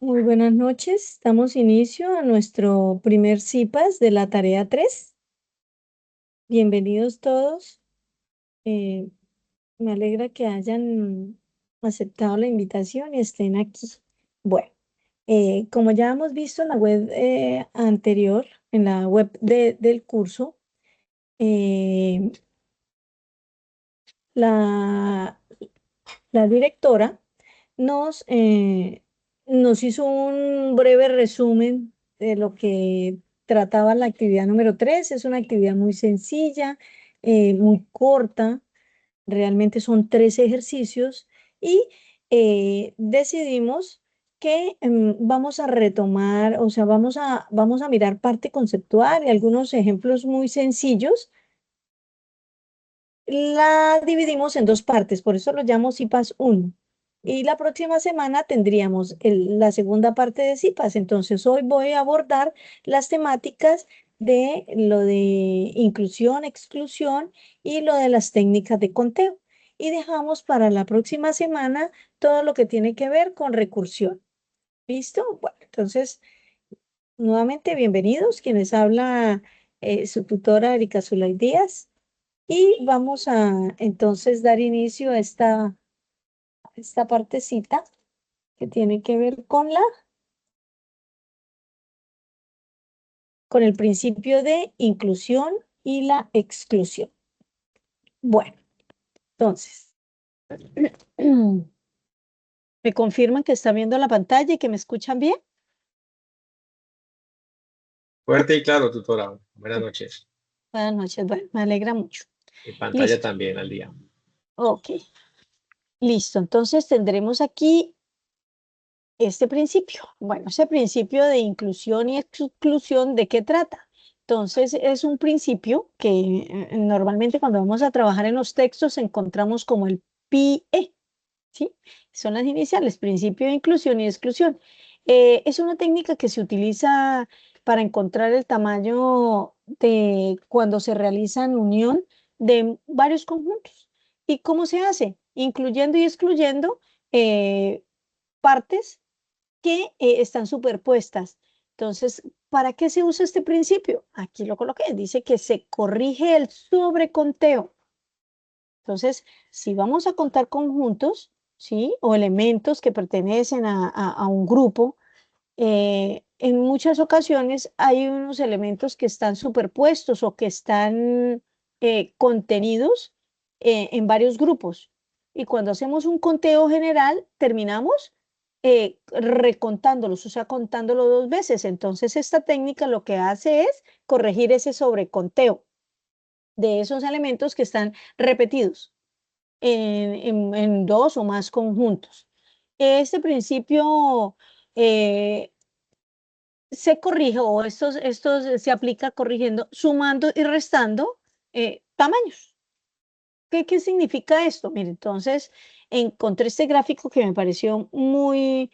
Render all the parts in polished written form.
Muy buenas noches. Damos inicio a nuestro primer CIPAS de la tarea 3. Bienvenidos todos. Eh, Me alegra que hayan aceptado la invitación y estén aquí. Bueno, como ya hemos visto en la web anterior, en la web del curso, eh, la, la directora nos hizo un breve resumen de lo que trataba la actividad número 3. Es una actividad muy sencilla, muy corta. Realmente son 3 ejercicios y decidimos que vamos a retomar, o sea, vamos a mirar parte conceptual y algunos ejemplos muy sencillos. La dividimos en 2 partes, por eso lo llamo CIPAS 1. Y la próxima semana tendríamos la segunda parte de CIPAS. Entonces, hoy voy a abordar las temáticas de lo de inclusión, exclusión y lo de las técnicas de conteo. Y dejamos para la próxima semana todo lo que tiene que ver con recursión. ¿Listo? Bueno, entonces, nuevamente bienvenidos. Quienes habla su tutora Erika Zulay Díaz. Y vamos a entonces dar inicio a esta partecita que tiene que ver con el principio de inclusión y la exclusión. Bueno, entonces, ¿me confirman que están viendo la pantalla y que me escuchan bien? Fuerte y claro, tutora. Buenas noches. Buenas noches, bueno, me alegra mucho. Y pantalla Listo, también al día. ok, listo. Entonces tendremos aquí este principio. Bueno, ese principio de inclusión y exclusión, ¿de qué trata? Entonces, es un principio que normalmente cuando vamos a trabajar en los textos encontramos como el PIE, ¿sí? Son las iniciales, principio de inclusión y exclusión. Es una técnica que se utiliza para encontrar el tamaño de cuando se realizan unión de varios conjuntos. ¿Y cómo se hace? Incluyendo y excluyendo partes que están superpuestas. Entonces, ¿para qué se usa este principio? Aquí lo coloqué, dice que se corrige el sobreconteo. Entonces, si vamos a contar conjuntos, ¿sí? O elementos que pertenecen a un grupo, en muchas ocasiones hay unos elementos que están superpuestos o que están contenidos en varios grupos. Y cuando hacemos un conteo general, terminamos recontándolos, o sea, contándolo 2 veces. Entonces, esta técnica lo que hace es corregir ese sobreconteo de esos elementos que están repetidos en 2 o más conjuntos. Este principio se corrige o estos se aplica corrigiendo, sumando y restando tamaños. ¿Qué significa esto? Mire, entonces encontré este gráfico que me pareció muy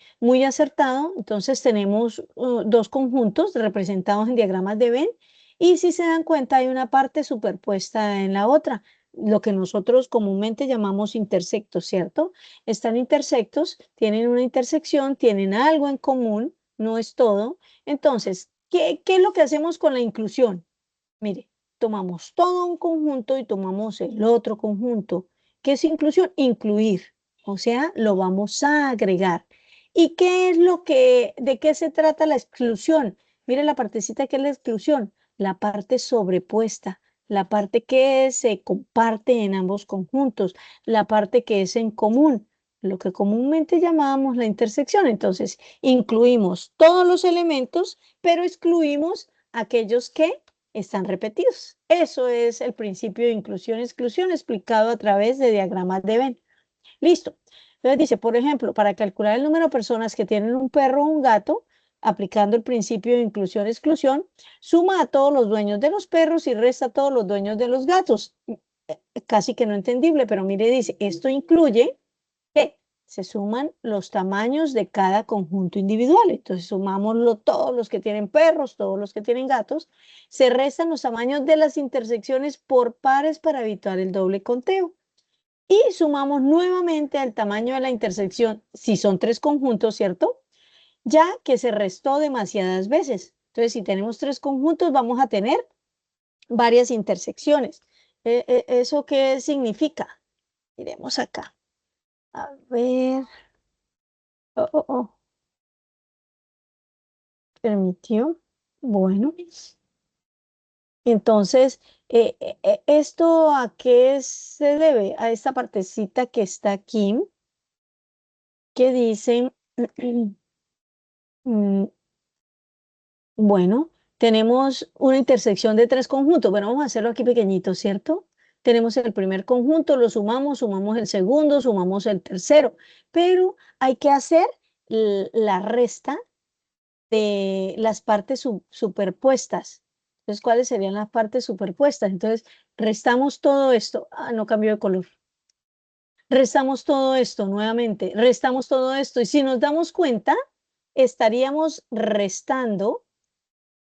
acertado. Entonces tenemos 2 conjuntos representados en diagramas de Venn y si se dan cuenta hay una parte superpuesta en la otra, lo que nosotros comúnmente llamamos intersectos, ¿cierto? Están intersectos, tienen una intersección, tienen algo en común, no es todo. Entonces, ¿qué es lo que hacemos con la inclusión? Mire, tomamos todo un conjunto y tomamos el otro conjunto. ¿Qué es inclusión? Incluir, o sea, lo vamos a agregar. ¿Y qué es de qué se trata la exclusión? Mire la partecita que es la exclusión, la parte sobrepuesta, la parte que se comparte en ambos conjuntos, la parte que es en común, lo que comúnmente llamábamos la intersección. Entonces, incluimos todos los elementos, pero excluimos aquellos que están repetidos. Eso es el principio de inclusión-exclusión explicado a través de diagramas de Venn. Listo. Entonces dice, por ejemplo, para calcular el número de personas que tienen un perro o un gato, aplicando el principio de inclusión-exclusión, suma a todos los dueños de los perros y resta a todos los dueños de los gatos. Casi que no entendible, pero mire, dice, esto incluye que se suman los tamaños de cada conjunto individual. Entonces sumamos todos los que tienen perros, todos los que tienen gatos, se restan los tamaños de las intersecciones por pares para evitar el doble conteo. Y sumamos nuevamente al tamaño de la intersección, si son 3 conjuntos, ¿cierto? ya que se restó demasiadas veces. Entonces, si tenemos tres conjuntos, vamos a tener varias intersecciones. ¿Eso qué significa? Miremos acá. A ver. Oh, oh, oh. Permitió. Bueno. Entonces, ¿esto a qué se debe? A esta partecita que está aquí, que dice, mm, bueno, tenemos una intersección de tres conjuntos. Bueno, vamos a hacerlo aquí pequeñito, ¿cierto? Tenemos el primer conjunto, lo sumamos, sumamos el segundo, sumamos el tercero, pero hay que hacer la resta de las partes superpuestas. Entonces, ¿cuáles serían las partes superpuestas? Entonces, restamos todo esto. Ah, no cambió de color. Restamos todo esto nuevamente. Restamos todo esto. Y si nos damos cuenta, estaríamos restando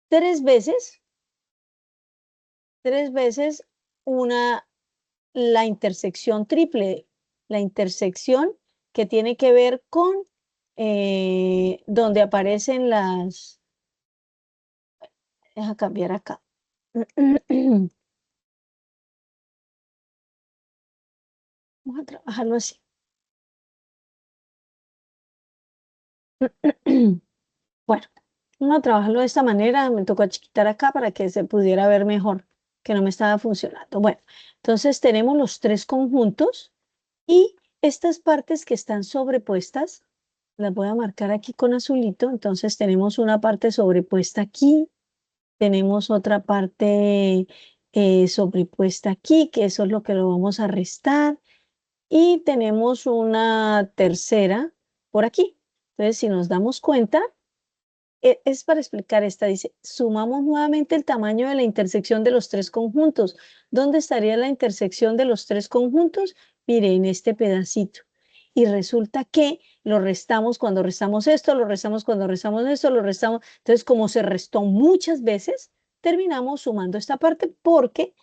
tres veces la intersección triple, la intersección que tiene que ver con donde aparecen las, deja cambiar acá. Vamos a trabajarlo así. Bueno, vamos a trabajarlo de esta manera. Me tocó achiquitar acá para que se pudiera ver mejor, que no me estaba funcionando. Bueno, entonces tenemos los tres conjuntos y estas partes que están sobrepuestas, las voy a marcar aquí con azulito. Entonces tenemos una parte sobrepuesta aquí, tenemos otra parte sobrepuesta aquí, que eso es lo que lo vamos a restar. Y tenemos una tercera por aquí. Entonces, si nos damos cuenta, es para explicar esta. Dice, sumamos nuevamente el tamaño de la intersección de los tres conjuntos. ¿Dónde estaría la intersección de los tres conjuntos? Mire, en este pedacito. Y resulta que lo restamos cuando restamos esto, lo restamos cuando restamos esto, lo restamos. Entonces, como se restó muchas veces, terminamos sumando esta parte porque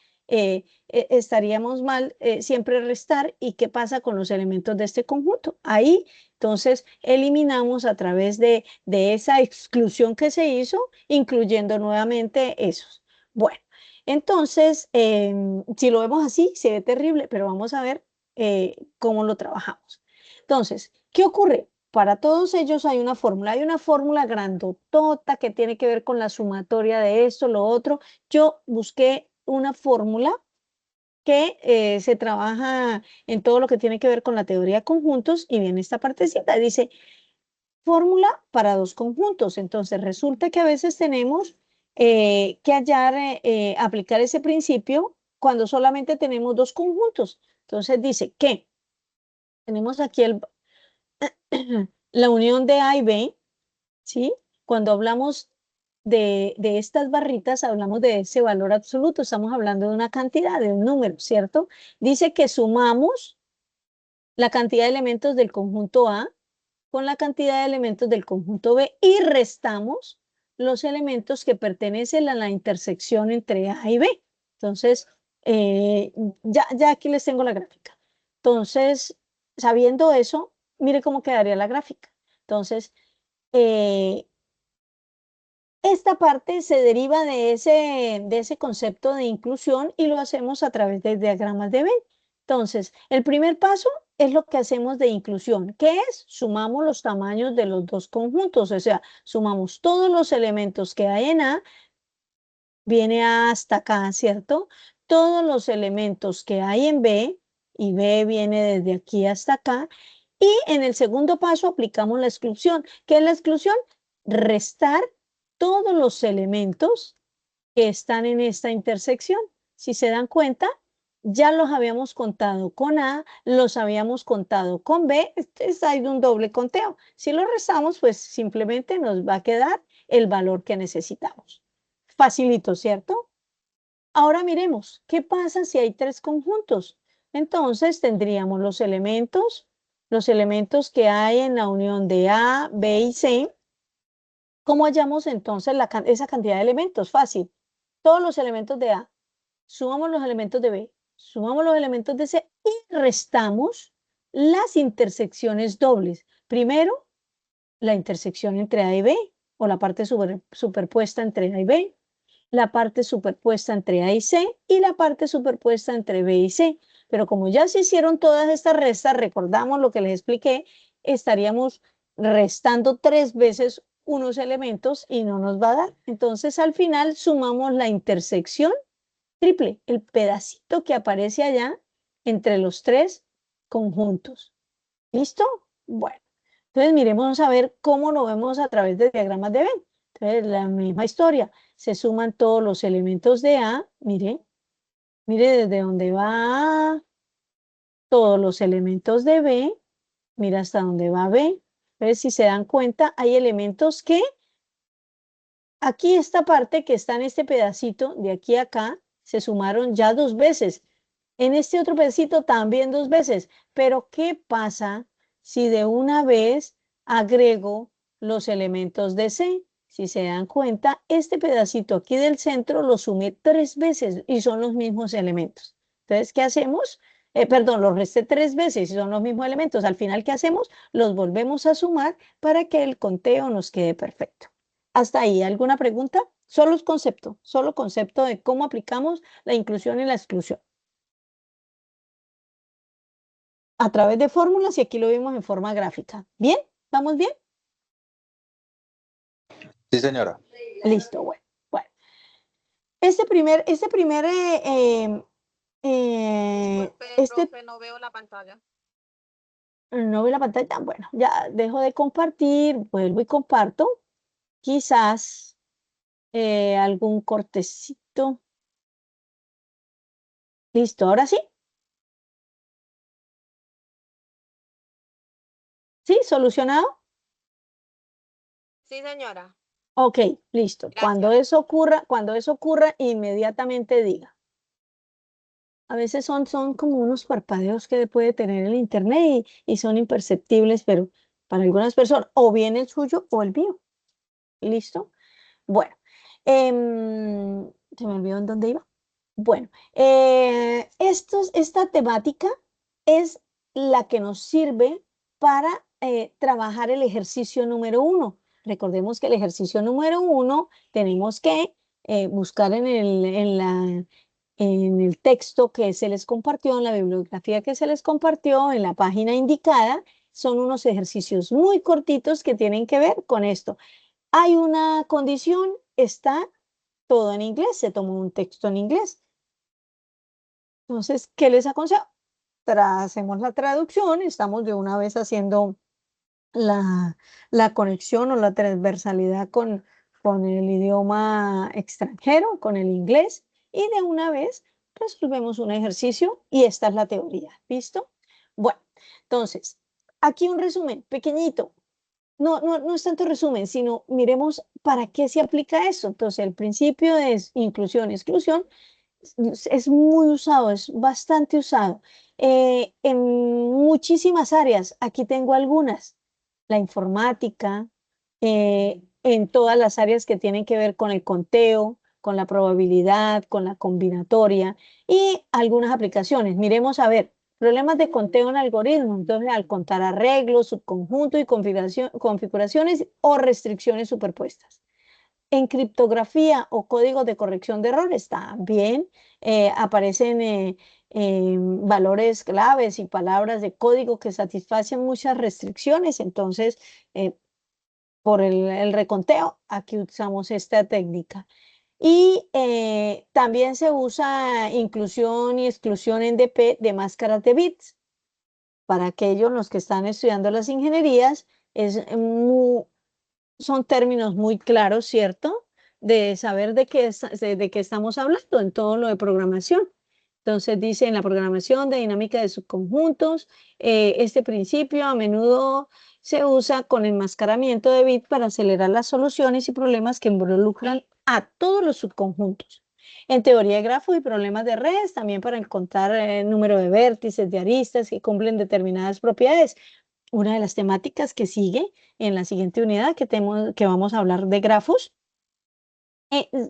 estaríamos mal siempre restar. ¿Y qué pasa con los elementos de este conjunto? Ahí, entonces, eliminamos a través de esa exclusión que se hizo, incluyendo nuevamente esos. Bueno, entonces, si lo vemos así, se ve terrible, pero vamos a ver cómo lo trabajamos. Entonces, ¿qué ocurre? Para todos ellos hay una fórmula grandotota que tiene que ver con la sumatoria de esto, lo otro. Yo busqué una fórmula que se trabaja en todo lo que tiene que ver con la teoría de conjuntos y viene esta partecita, dice fórmula para dos conjuntos. Entonces resulta que a veces tenemos que hallar, aplicar ese principio cuando solamente tenemos dos conjuntos. Entonces dice que tenemos aquí la unión de A y B, ¿sí? Cuando hablamos de estas barritas, hablamos de ese valor absoluto, estamos hablando de una cantidad, de un número, ¿cierto? Dice que sumamos la cantidad de elementos del conjunto A con la cantidad de elementos del conjunto B y restamos los elementos que pertenecen a la intersección entre A y B. Entonces, ya aquí les tengo la gráfica. Entonces, sabiendo eso, mire cómo quedaría la gráfica. Entonces, esta parte se deriva de ese concepto de inclusión y lo hacemos a través de diagramas de Venn. Entonces, el primer paso es lo que hacemos de inclusión. ¿Qué es? Sumamos los tamaños de los dos conjuntos, o sea, sumamos todos los elementos que hay en A, viene A hasta acá, ¿cierto? Todos los elementos que hay en B, y B viene desde aquí hasta acá. Y en el segundo paso aplicamos la exclusión. ¿Qué es la exclusión? Restar todos los elementos que están en esta intersección. Si se dan cuenta, ya los habíamos contado con A, los habíamos contado con B, hay un doble conteo. Si lo restamos, pues simplemente nos va a quedar el valor que necesitamos. Facilito, ¿cierto? Ahora miremos, ¿qué pasa si hay tres conjuntos? Entonces tendríamos los elementos que hay en la unión de A, B y C. ¿Cómo hallamos entonces esa cantidad de elementos? Fácil. Todos los elementos de A, sumamos los elementos de B, sumamos los elementos de C y restamos las intersecciones dobles. Primero, la intersección entre A y B, o la parte superpuesta entre A y B, la parte superpuesta entre A y C, y la parte superpuesta entre B y C. Pero como ya se hicieron todas estas restas, recordamos lo que les expliqué, estaríamos restando 3 veces unos elementos y no nos va a dar. Entonces, al final sumamos la intersección triple, el pedacito que aparece allá entre los 3 conjuntos. ¿Listo? Bueno, entonces miremos a ver cómo lo vemos a través de diagramas de Venn. Entonces, la misma historia, se suman todos los elementos de A, mire desde dónde va A, todos los elementos de B, mira hasta dónde va B. Entonces, si se dan cuenta, hay elementos que aquí esta parte que está en este pedacito, de aquí a acá, se sumaron ya 2 veces. En este otro pedacito también 2 veces. Pero, ¿qué pasa si de una vez agrego los elementos de C? Si se dan cuenta, este pedacito aquí del centro lo sumé 3 veces y son los mismos elementos. Entonces, ¿qué hacemos? Perdón, los resté 3 veces y son los mismos elementos. Al final, ¿qué hacemos? Los volvemos a sumar para que el conteo nos quede perfecto. Hasta ahí, ¿alguna pregunta? Solo concepto de cómo aplicamos la inclusión y la exclusión. A través de fórmulas y aquí lo vimos en forma gráfica. ¿Bien? ¿Vamos bien? Sí, señora. Listo, bueno. Profe, no veo la pantalla. No veo la pantalla. Bueno, ya dejo de compartir, vuelvo y comparto. Quizás algún cortecito. Listo, ahora sí. ¿Sí? ¿Solucionado? Sí, señora. Ok, listo. Gracias. Cuando eso ocurra, inmediatamente diga. A veces son como unos parpadeos que puede tener el internet y son imperceptibles, pero para algunas personas, o bien el suyo o el mío. ¿Listo? Bueno, se me olvidó en dónde iba. Bueno, esta temática es la que nos sirve para trabajar el ejercicio número 1. Recordemos que el ejercicio número 1 tenemos que buscar en el texto que se les compartió, en la bibliografía que se les compartió, en la página indicada. Son unos ejercicios muy cortitos que tienen que ver con esto. Hay una condición, está todo en inglés, se tomó un texto en inglés. Entonces, ¿qué les aconsejo? Hacemos la traducción, estamos de una vez haciendo la conexión o la transversalidad con el idioma extranjero, con el inglés, y de una vez resolvemos un ejercicio y esta es la teoría. ¿Listo? Bueno, entonces, aquí un resumen pequeñito. No es tanto resumen, sino miremos para qué se aplica eso. Entonces, el principio de inclusión y exclusión es muy usado, es bastante usado. En muchísimas áreas, aquí tengo algunas, la informática, en todas las áreas que tienen que ver con el conteo, con la probabilidad, con la combinatoria y algunas aplicaciones. Miremos a ver, problemas de conteo en algoritmos, entonces al contar arreglos, subconjuntos y configuraciones o restricciones superpuestas. En criptografía o códigos de corrección de errores también aparecen valores claves y palabras de código que satisfacen muchas restricciones. Entonces, por el reconteo, aquí usamos esta técnica. Y también se usa inclusión y exclusión en DP de máscaras de bits. Para aquellos los que están estudiando las ingenierías, son términos muy claros, ¿cierto? De saber de qué estamos hablando en todo lo de programación. Entonces dice en la programación de dinámica de subconjuntos, este principio a menudo se usa con enmascaramiento de bits para acelerar las soluciones y problemas que involucran a todos los subconjuntos. En teoría de grafos y problemas de redes, también para encontrar el número de vértices, de aristas que cumplen determinadas propiedades. Una de las temáticas que sigue en la siguiente unidad que vamos a hablar de grafos,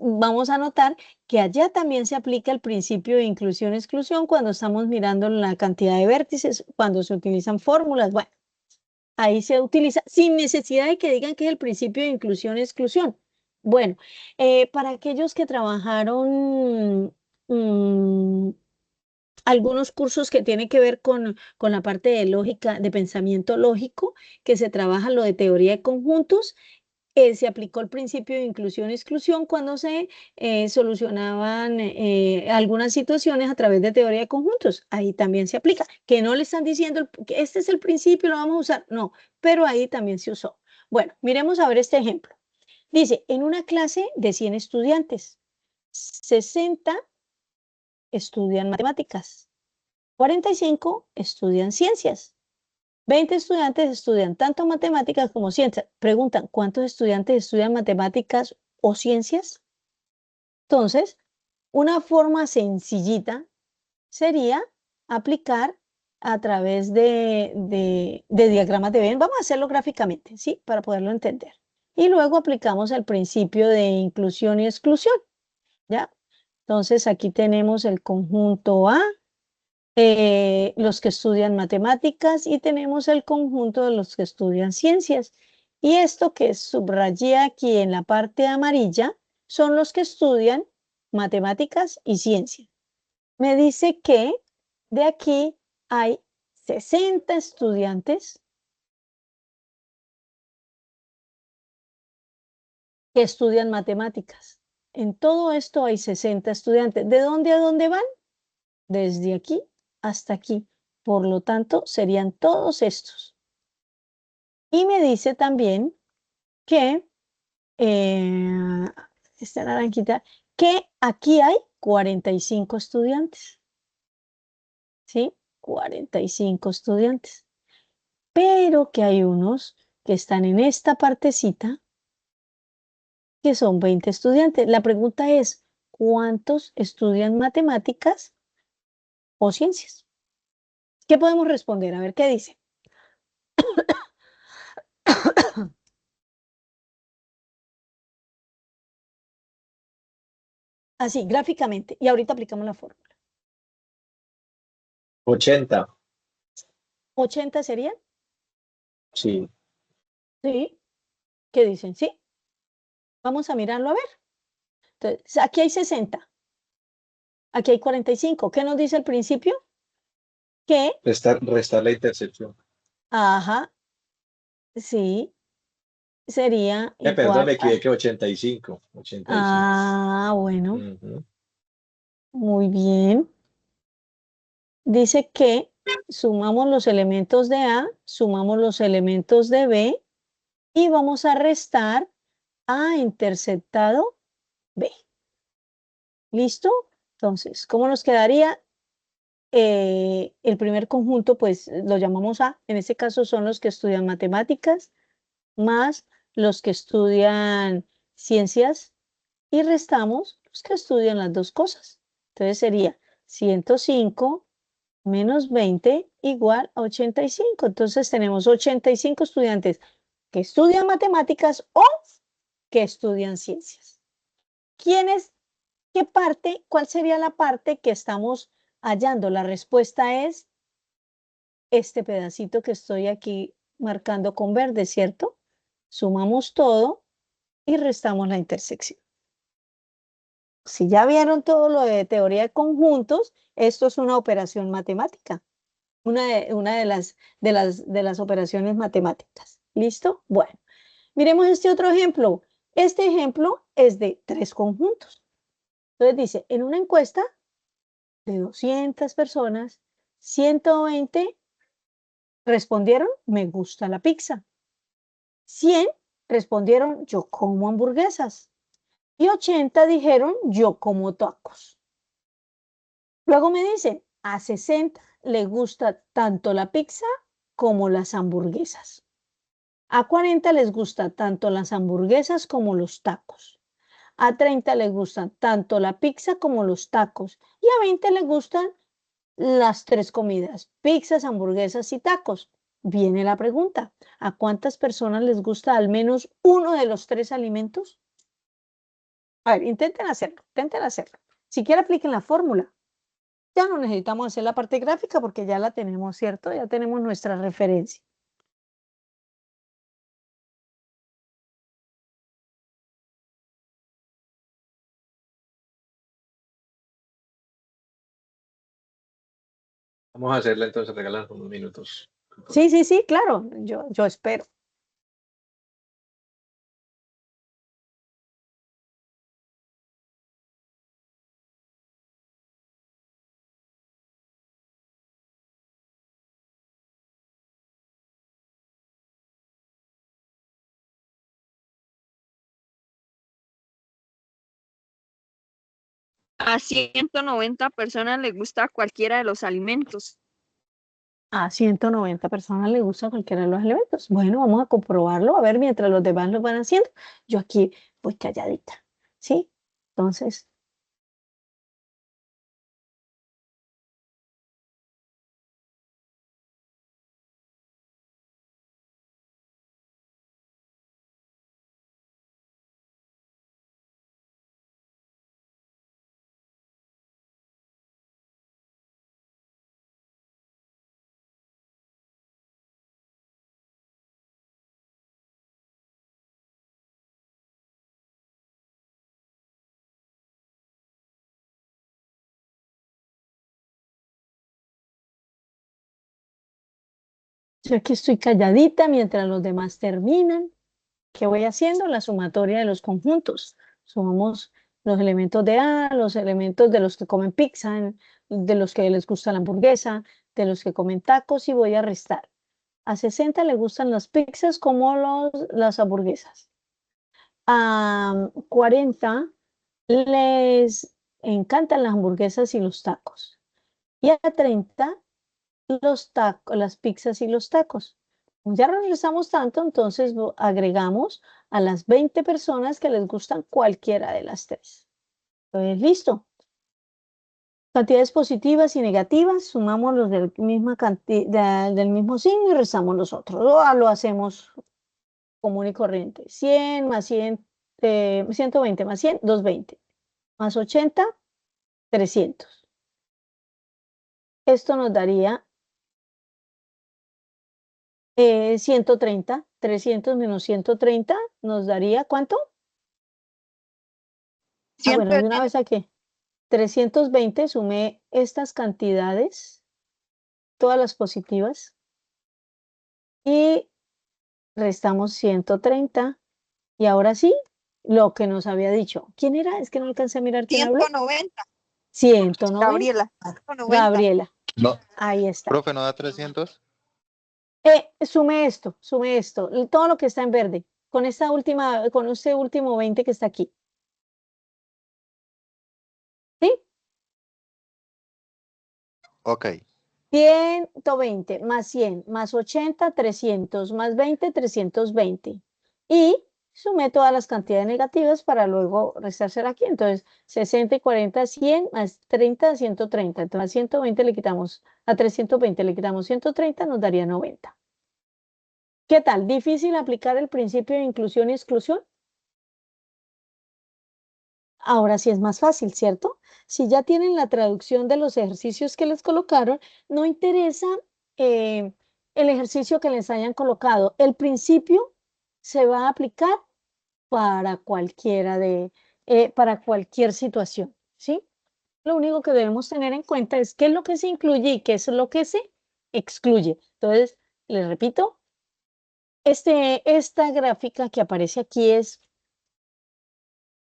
vamos a notar que allá también se aplica el principio de inclusión-exclusión cuando estamos mirando la cantidad de vértices, cuando se utilizan fórmulas. Bueno, ahí se utiliza sin necesidad de que digan que es el principio de inclusión-exclusión. Bueno, para aquellos que trabajaron algunos cursos que tienen que ver con la parte de lógica, de pensamiento lógico, que se trabaja lo de teoría de conjuntos, se aplicó el principio de inclusión-exclusión cuando se solucionaban algunas situaciones a través de teoría de conjuntos. Ahí también se aplica. Que no le están diciendo que este es el principio, lo vamos a usar. No, pero ahí también se usó. Bueno, miremos a ver este ejemplo. Dice, en una clase de 100 estudiantes, 60 estudian matemáticas, 45 estudian ciencias. 20 estudiantes estudian tanto matemáticas como ciencias. Preguntan, ¿cuántos estudiantes estudian matemáticas o ciencias? Entonces, una forma sencillita sería aplicar a través de diagramas de Venn. Vamos a hacerlo gráficamente, ¿sí? Para poderlo entender. Y luego aplicamos el principio de inclusión y exclusión, ¿ya? Entonces, aquí tenemos el conjunto A, los que estudian matemáticas y tenemos el conjunto de los que estudian ciencias. Y esto que subrayé aquí en la parte amarilla son los que estudian matemáticas y ciencias. Me dice que de aquí hay 60 estudiantes que estudian matemáticas. En todo esto hay 60 estudiantes. ¿De dónde a dónde van? Desde aquí hasta aquí. Por lo tanto, serían todos estos. Y me dice también que, esta naranjita, que aquí hay 45 estudiantes. ¿Sí? 45 estudiantes. Pero que hay unos que están en esta partecita que son 20 estudiantes. La pregunta es, ¿cuántos estudian matemáticas o ciencias? ¿Qué podemos responder? A ver qué dice. Así, gráficamente. Y ahorita aplicamos la fórmula. 80. ¿80 serían? Sí. Sí. ¿Qué dicen? Sí. Vamos a mirarlo a ver. Entonces, aquí hay 60. Aquí hay 45. ¿Qué nos dice al principio? Que, Restar la intersección. ajá, sí, sería Perdón, igual me a... equivoqué, 85. 85. Ah, bueno, Ujú. muy bien. Dice que sumamos los elementos de A, sumamos los elementos de B y vamos a restar A interceptado B. ¿Listo? Entonces, ¿cómo nos quedaría? El primer conjunto, pues lo llamamos A. En este caso son los que estudian matemáticas más los que estudian ciencias y restamos los que estudian las dos cosas. Entonces sería 105 menos 20 igual a 85. Entonces tenemos 85 estudiantes que estudian matemáticas o que estudian ciencias. ¿Quiénes, qué parte, cuál sería la parte que estamos hallando? La respuesta es este pedacito que estoy aquí marcando con verde, ¿cierto? Sumamos todo y restamos la intersección. Si ya vieron todo lo de teoría de conjuntos, esto es una operación matemática, una de las operaciones matemáticas. ¿Listo? Bueno, miremos este otro ejemplo. Este ejemplo es de 3 conjuntos. Entonces dice, en una encuesta de 200 personas, 120 respondieron, me gusta la pizza. 100 respondieron, yo como hamburguesas. Y 80 dijeron, yo como tacos. Luego me dicen, a 60 le gusta tanto la pizza como las hamburguesas. A 40 les gusta tanto las hamburguesas como los tacos. A 30 les gustan tanto la pizza como los tacos. Y a 20 les gustan las 3 comidas, pizzas, hamburguesas y tacos. Viene la pregunta, ¿a cuántas personas les gusta al menos uno de los 3 alimentos? A ver, intenten hacerlo, intenten hacerlo. Si quieren apliquen la fórmula. Ya no necesitamos hacer la parte gráfica porque ya la tenemos, ¿cierto? Ya tenemos nuestra referencia. Vamos a hacerla entonces, regalar unos minutos. Sí, sí, claro, yo espero. A 190 personas les gusta cualquiera de los alimentos. A 190 personas les gusta cualquiera de los elementos. Bueno, vamos a comprobarlo, a ver, mientras los demás lo van haciendo. Yo aquí voy calladita, ¿sí? Entonces, yo aquí estoy calladita mientras los demás terminan. ¿Qué voy haciendo? La sumatoria de los conjuntos. Sumamos los elementos de A, los elementos de los que comen pizza, de los que les gusta la hamburguesa, de los que comen tacos y voy a restar. A 60 le gustan las pizzas como las hamburguesas. A 40 les encantan las hamburguesas y los tacos. Y a 30 los tacos, las pizzas y los tacos. Ya regresamos tanto, entonces agregamos a las 20 personas que les gustan cualquiera de las tres. Entonces, listo. Cantidades positivas y negativas, sumamos los del mismo signo y restamos los otros. O lo hacemos común y corriente. 100 más 100, 120 más 100, 220. Más 80, 300. Esto nos daría 130. 300 menos 130 nos daría, ¿cuánto? Bueno, de una vez aquí. 320, sumé estas cantidades, todas las positivas, y restamos 130. Y ahora sí, lo que nos había dicho. ¿Quién era? Es que no alcancé a mirar quién habló. 190. 190. Gabriela. 190. Gabriela. No, Ahí está. profe, ¿no da 300? Sume esto, todo lo que está en verde, con este último 20 que está aquí. ¿Sí? Ok. 120 más 100 más 80, 300 más 20, 320. Y sumé todas las cantidades negativas para luego restarse aquí. Entonces, 60 y 40, 100 más 30, 130. Entonces, a 120 le quitamos, a 320 le quitamos 130, nos daría 90. ¿Qué tal? ¿Difícil aplicar el principio de inclusión y exclusión? Ahora sí es más fácil, ¿cierto? Si ya tienen la traducción de los ejercicios que les colocaron, no interesa el ejercicio que les hayan colocado. El principio se va a aplicar para para cualquier situación, ¿sí? Lo único que debemos tener en cuenta es qué es lo que se incluye y qué es lo que se excluye. Entonces, les repito, esta gráfica que aparece aquí es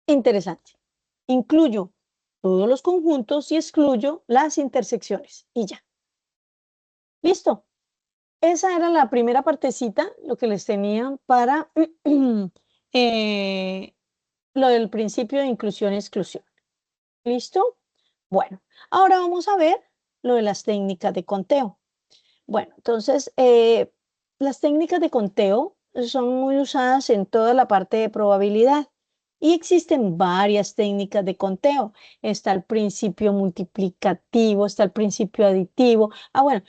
interesante. Incluyo todos los conjuntos y excluyo las intersecciones y ya. Listo. Esa era la primera partecita, lo que les tenía para lo del principio de inclusión y exclusión. ¿Listo? Bueno, ahora vamos a ver lo de las técnicas de conteo. Bueno, entonces, las técnicas de conteo son muy usadas en toda la parte de probabilidad y existen varias técnicas de conteo. Está el principio multiplicativo, está el principio aditivo. Bueno,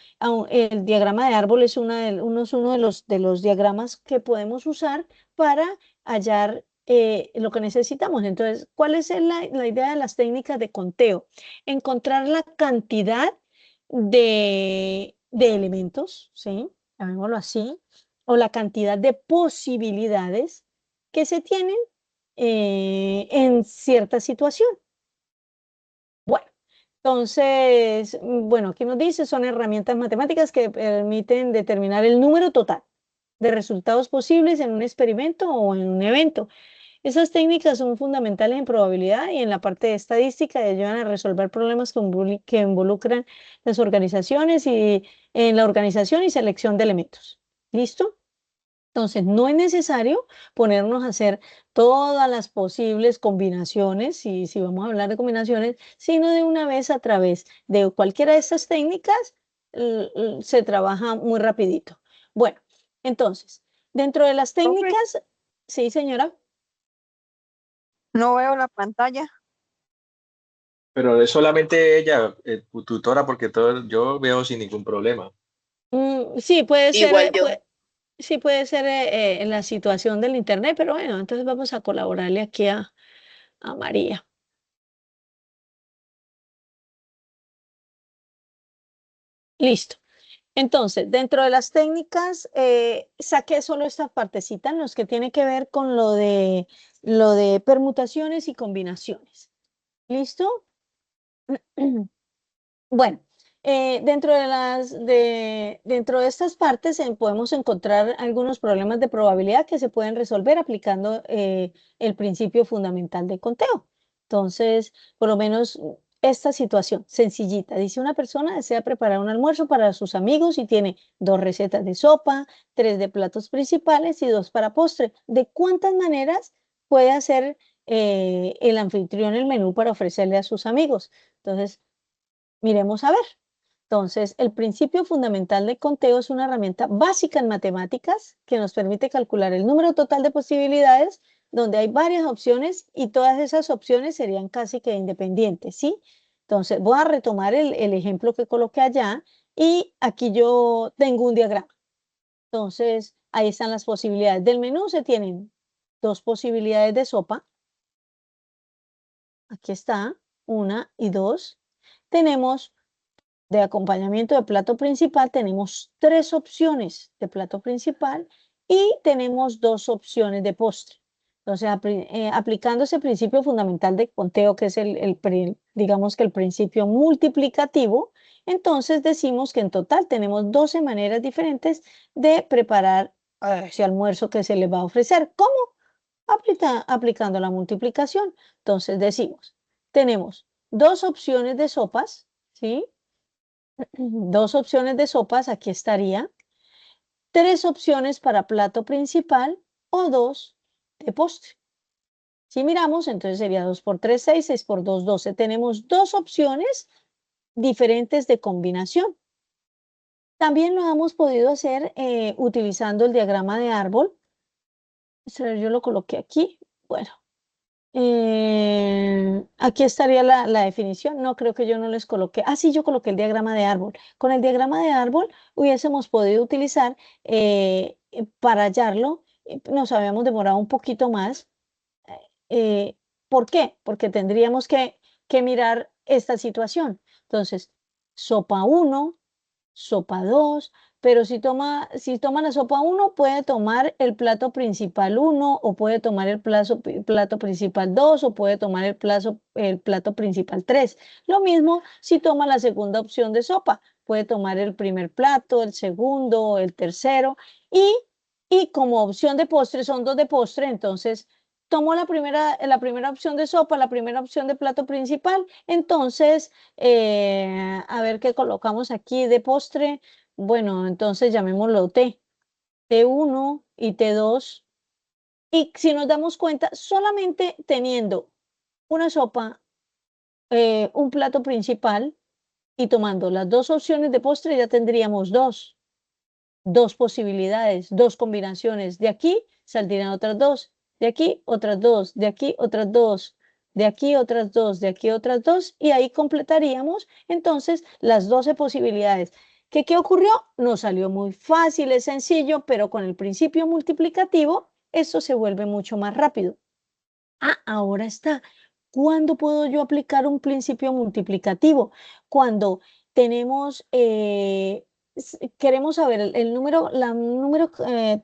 el diagrama de árbol es uno de los diagramas que podemos usar para hallar lo que necesitamos. Entonces, ¿cuál es la idea de las técnicas de conteo? Encontrar la cantidad de elementos, ¿sí? Llamémoslo así, o la cantidad de posibilidades que se tienen en cierta situación. Bueno, Entonces, bueno, aquí nos dice, son herramientas matemáticas que permiten determinar el número total de resultados posibles en un experimento o en un evento. Esas técnicas son fundamentales en probabilidad y en la parte de estadística y ayudan a resolver problemas que involucran las organizaciones y en la organización y selección de elementos. ¿Listo? Entonces, no es necesario ponernos a hacer todas las posibles combinaciones, y si vamos a hablar de combinaciones, sino de una vez a través de cualquiera de estas técnicas, se trabaja muy rapidito. Bueno, entonces, dentro de las Profe, técnicas, sí, señora. no veo la pantalla. Pero es solamente ella, tu tutora, porque todo yo veo sin ningún problema. Sí, puede ser, Igual yo. sí puede ser en la situación del internet, pero bueno, entonces vamos a colaborarle aquí a María. Listo. Entonces, dentro de las técnicas, saqué solo esta partecita en los que tiene que ver con lo de permutaciones y combinaciones. ¿Listo? Bueno, dentro de estas partes podemos encontrar algunos problemas de probabilidad que se pueden resolver aplicando el principio fundamental de conteo. Entonces, por lo menos esta situación sencillita. Dice, una persona desea preparar un almuerzo para sus amigos y tiene 2 recetas de sopa, 3 de platos principales y 2 para postre. ¿De cuántas maneras puede hacer el anfitrión el menú para ofrecerle a sus amigos? Entonces, miremos a ver. Entonces, el principio fundamental de conteo es una herramienta básica en matemáticas que nos permite calcular el número total de posibilidades donde hay varias opciones y todas esas opciones serían casi que independientes, ¿sí? Entonces, voy a retomar el ejemplo que coloqué allá y aquí yo tengo un diagrama. Entonces, ahí están las posibilidades del menú. Se tienen 2 posibilidades de sopa. Aquí está, 1 y 2. Tenemos de acompañamiento de plato principal, tenemos 3 opciones de plato principal y tenemos 2 opciones de postre. Entonces, aplicando ese principio fundamental de conteo, que es digamos que el principio multiplicativo, entonces decimos que en total tenemos 12 maneras diferentes de preparar ese almuerzo que se les va a ofrecer. ¿Cómo? Aplicando la multiplicación. Entonces decimos, tenemos 2 opciones de sopas, ¿sí? 2 opciones de sopas, aquí estaría. 3 opciones para plato principal o 2 de postre. Si miramos, entonces sería 2 por 3, 6, 6 por 2, 12. Tenemos 2 opciones diferentes de combinación. También lo hemos podido hacer utilizando el diagrama de árbol. Yo lo coloqué aquí. Bueno, aquí estaría la definición. No, creo que yo no les coloqué. Ah, sí, yo coloqué el diagrama de árbol. Con el diagrama de árbol hubiésemos podido utilizar para hallarlo. Nos habíamos demorado un poquito más. ¿Por qué? Porque tendríamos que mirar esta situación. Entonces, sopa 1, sopa 2, pero si toma la sopa 1, puede tomar el plato principal 1, o puede tomar el plato principal 2, o puede tomar el plato principal 3. Lo mismo si toma la segunda opción de sopa, puede tomar el primer plato, el segundo, el tercero, y como opción de postre son 2 de postre, entonces tomo la primera opción de sopa, la primera opción de plato principal, entonces, a ver qué colocamos aquí de postre. Bueno, entonces llamémoslo T1 y T2. Y si nos damos cuenta, solamente teniendo una sopa, un plato principal y tomando las 2 opciones de postre, ya tendríamos 2 posibilidades, 2 combinaciones. De aquí saldrían otras 2, de aquí otras 2, de aquí otras 2, de aquí otras 2, de aquí otras 2, y ahí completaríamos entonces las 12 posibilidades. ¿Qué ocurrió? Nos salió muy fácil, es sencillo, pero con el principio multiplicativo esto se vuelve mucho más rápido. Ah, ahora está. ¿Cuándo puedo yo aplicar un principio multiplicativo? Cuando tenemos queremos saber el número, número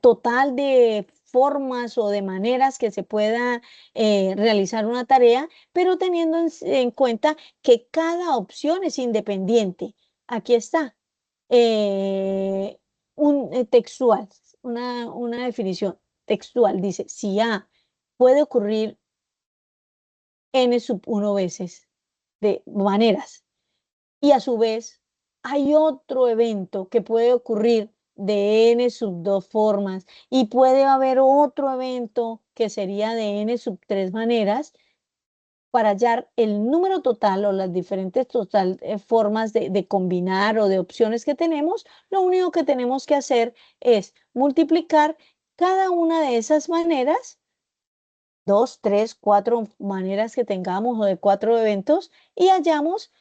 total de formas o de maneras que se pueda realizar una tarea, pero teniendo en cuenta que cada opción es independiente. Aquí está, textual, una definición textual. Dice, si A puede ocurrir n sub 1 veces de maneras, y a su vez hay otro evento que puede ocurrir de n sub 2 formas, y puede haber otro evento que sería de n sub 3 maneras. Para hallar el número total o las diferentes formas de combinar o de opciones que tenemos, lo único que tenemos que hacer es multiplicar cada una de esas maneras, 2, 3, 4 maneras que tengamos o de 4 eventos, y hallamos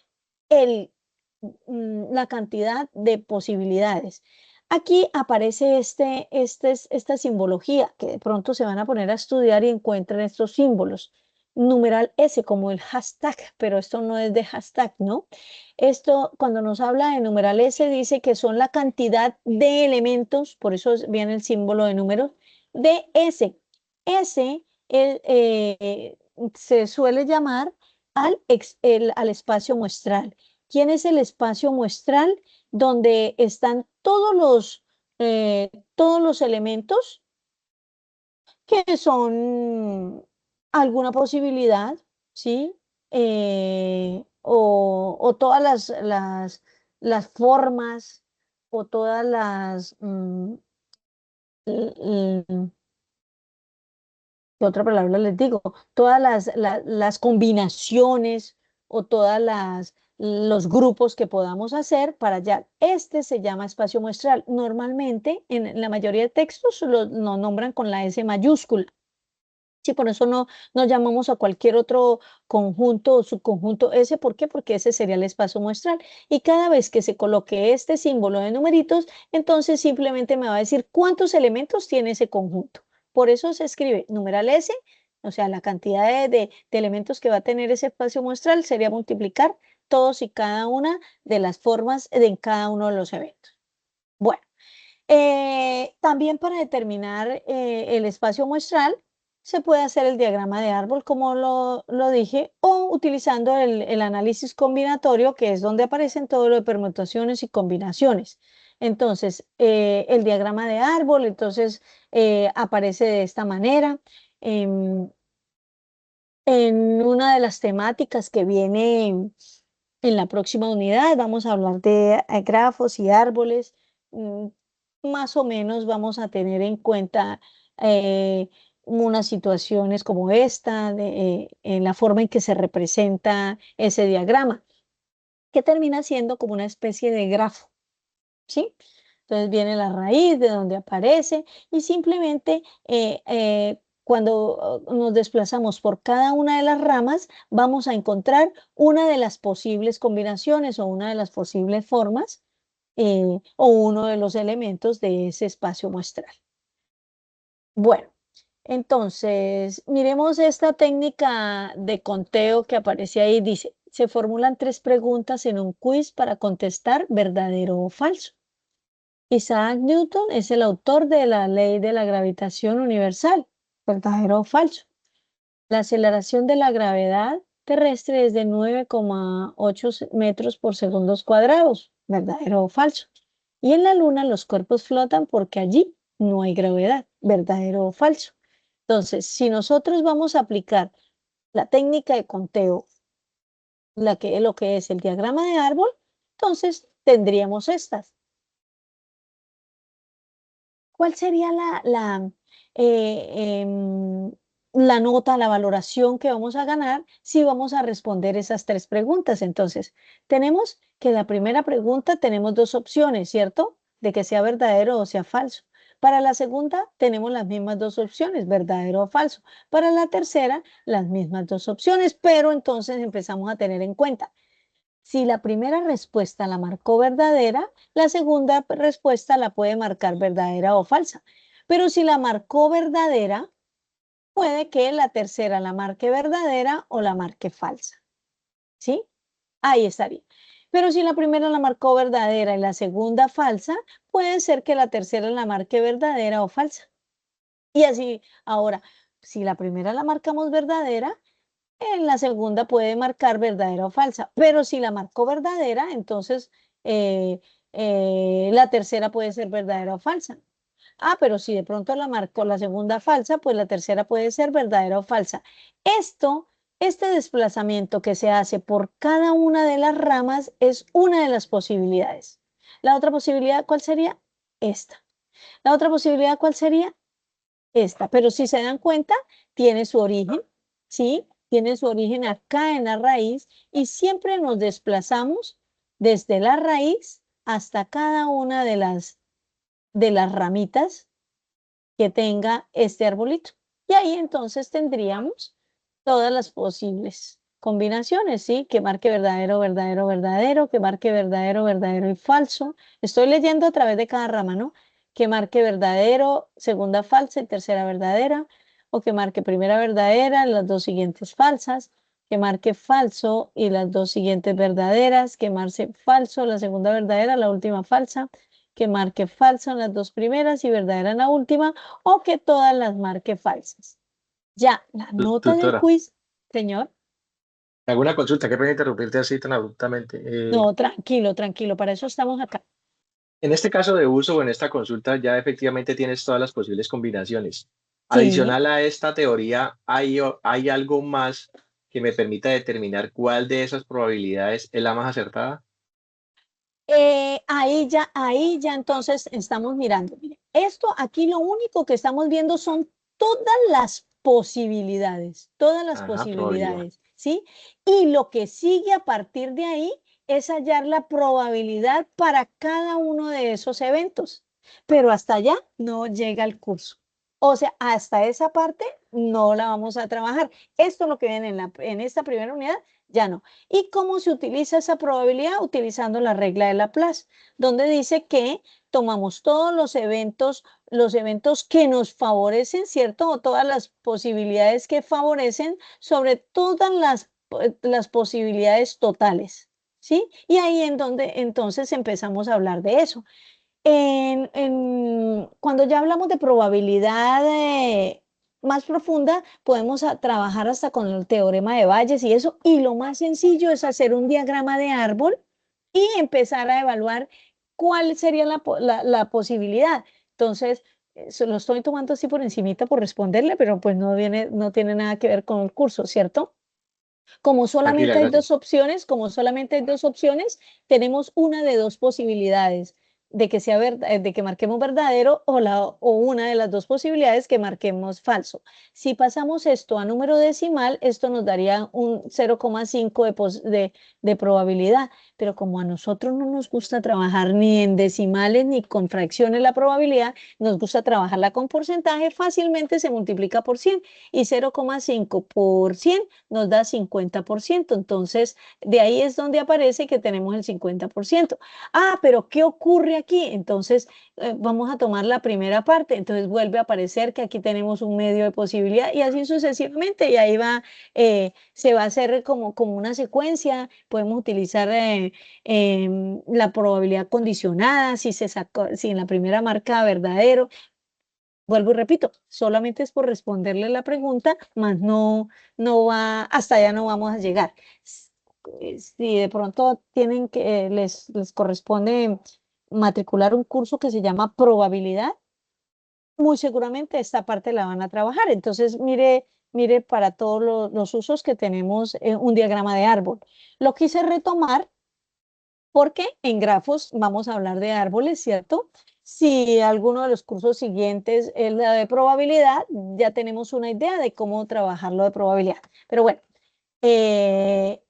la cantidad de posibilidades. Aquí aparece esta simbología que de pronto se van a poner a estudiar y encuentran estos símbolos. Numeral S como el hashtag, pero esto no es de hashtag, ¿no? Esto, cuando nos habla de numeral S, dice que son la cantidad de elementos, por eso viene el símbolo de números, de S. S se suele llamar al espacio muestral. ¿Quién es el espacio muestral? Donde están todos los elementos que son alguna posibilidad, ¿sí? O todas las formas, o todas ¿qué otra palabra les digo? Todas las combinaciones o todas los grupos que podamos hacer para hallar. Este se llama espacio muestral. Normalmente, en la mayoría de textos lo nombran con la S mayúscula. Sí, por eso no llamamos a cualquier otro conjunto o subconjunto S. ¿Por qué? Porque ese sería el espacio muestral. Y cada vez que se coloque este símbolo de numeritos, entonces simplemente me va a decir cuántos elementos tiene ese conjunto. Por eso se escribe numeral S, o sea, la cantidad de elementos que va a tener ese espacio muestral sería multiplicar todos y cada una de las formas de cada uno de los eventos. Bueno, también para determinar el espacio muestral, se puede hacer el diagrama de árbol, como lo dije, o utilizando el análisis combinatorio, que es donde aparecen todo lo de permutaciones y combinaciones. Entonces, el diagrama de árbol, entonces, aparece de esta manera. En una de las temáticas que viene en la próxima unidad, vamos a hablar de grafos y árboles. Más o menos vamos a tener en cuenta unas situaciones como esta, en la forma en que se representa ese diagrama, que termina siendo como una especie de grafo, ¿sí? Entonces viene la raíz de donde aparece y simplemente cuando nos desplazamos por cada una de las ramas, vamos a encontrar una de las posibles combinaciones o una de las posibles formas o uno de los elementos de ese espacio muestral. Bueno, entonces miremos esta técnica de conteo que aparece ahí. Dice, se formulan 3 preguntas en un quiz para contestar verdadero o falso. Isaac Newton es el autor de la ley de la gravitación universal, ¿verdadero o falso? La aceleración de la gravedad terrestre es de 9,8 metros por segundos cuadrados, ¿verdadero o falso? Y en la Luna los cuerpos flotan porque allí no hay gravedad, ¿verdadero o falso? Entonces, si nosotros vamos a aplicar la técnica de conteo, lo que es el diagrama de árbol, entonces tendríamos estas. ¿Cuál sería la nota, la valoración que vamos a ganar si vamos a responder esas 3 preguntas? Entonces, tenemos que la primera pregunta tenemos 2 opciones, ¿cierto? De que sea verdadero o sea falso. Para la segunda tenemos las mismas 2 opciones, verdadero o falso. Para la tercera, las mismas 2 opciones, pero entonces empezamos a tener en cuenta. Si la primera respuesta la marcó verdadera, la segunda respuesta la puede marcar verdadera o falsa. Pero si la marcó verdadera, puede que la tercera la marque verdadera o la marque falsa. ¿Sí? Ahí estaría. Pero si la primera la marcó verdadera y la segunda falsa, puede ser que la tercera la marque verdadera o falsa. Y así, ahora, si la primera la marcamos verdadera, en la segunda puede marcar verdadera o falsa. Pero si la marcó verdadera, entonces la tercera puede ser verdadera o falsa. Ah, pero si de pronto la marcó la segunda falsa, pues la tercera puede ser verdadera o falsa. Este desplazamiento que se hace por cada una de las ramas es una de las posibilidades. La otra posibilidad, ¿cuál sería? Esta. La otra posibilidad, ¿cuál sería? Esta. Pero si se dan cuenta, tiene su origen, ¿sí? Tiene su origen acá en la raíz y siempre nos desplazamos desde la raíz hasta cada una de las ramitas que tenga este arbolito. Y ahí entonces tendríamos todas las posibles combinaciones, ¿sí? Que marque verdadero, verdadero, verdadero, que marque verdadero, verdadero y falso. Estoy leyendo a través de cada rama, ¿no? Que marque verdadero, segunda falsa y tercera verdadera, o que marque primera verdadera, las dos siguientes falsas, que marque falso y las dos siguientes verdaderas, que marque falso, la segunda verdadera, la última falsa, que marque falso en las dos primeras y verdadera en la última, o que todas las marque falsas. Ya, la nota del Tutora, quiz, señor. ¿alguna consulta? Qué pena interrumpirte así tan abruptamente. No, tranquilo, tranquilo, para eso estamos acá. En este caso de uso o en esta consulta ya efectivamente tienes todas las posibles combinaciones. Sí, Adicional a esta teoría, ¿hay algo más que me permita determinar cuál de esas probabilidades es la más acertada? ahí ya entonces estamos mirando. Mire, esto aquí lo único que estamos viendo son todas las Ajá, probabilidad. posibilidades, ¿sí? Y lo que sigue a partir de ahí es hallar la probabilidad para cada uno de esos eventos. Pero hasta allá no llega el curso. O sea, hasta esa parte no la vamos a trabajar. Esto es lo que viene en esta primera unidad, ya no. ¿Y cómo se utiliza esa probabilidad? Utilizando la regla de Laplace, donde dice que tomamos todos los eventos que nos favorecen, ¿cierto? O todas las posibilidades que favorecen sobre todas las posibilidades totales, ¿sí? Y ahí en donde entonces empezamos a hablar de eso. Cuando ya hablamos de probabilidad más profunda, podemos trabajar hasta con el teorema de Bayes y eso. Y lo más sencillo es hacer un diagrama de árbol y empezar a evaluar cuál sería la posibilidad. Entonces, se lo estoy tomando así por encimita por responderle, pero pues no tiene nada que ver con el curso, ¿cierto? Tranquila, gracias. Como solamente hay dos opciones, tenemos una de dos posibilidades de que de que marquemos verdadero o una de las dos posibilidades que marquemos falso. Si pasamos esto a número decimal, esto nos daría un 0,5 de probabilidad, pero como a nosotros no nos gusta trabajar ni en decimales ni con fracciones la probabilidad, nos gusta trabajarla con porcentaje, fácilmente se multiplica por 100 y 0,5 por 100 nos da 50%. Entonces, de ahí es donde aparece que tenemos el 50%. Ah, pero ¿qué ocurre aquí? Entonces, vamos a tomar la primera parte. Entonces, vuelve a aparecer que aquí tenemos un medio de posibilidad y así sucesivamente. Y ahí se va a hacer como una secuencia. Podemos utilizar la probabilidad condicionada, si en la primera marca verdadero. Vuelvo y repito, solamente es por responderle la pregunta, más hasta allá no vamos a llegar. Si de pronto les corresponde matricular un curso que se llama probabilidad, muy seguramente esta parte la van a trabajar. Entonces, mire para todos los usos que tenemos un diagrama de árbol. Lo quise retomar porque en grafos vamos a hablar de árboles, ¿cierto? Si alguno de los cursos siguientes es la de probabilidad, ya tenemos una idea de cómo trabajar lo de probabilidad. Pero bueno,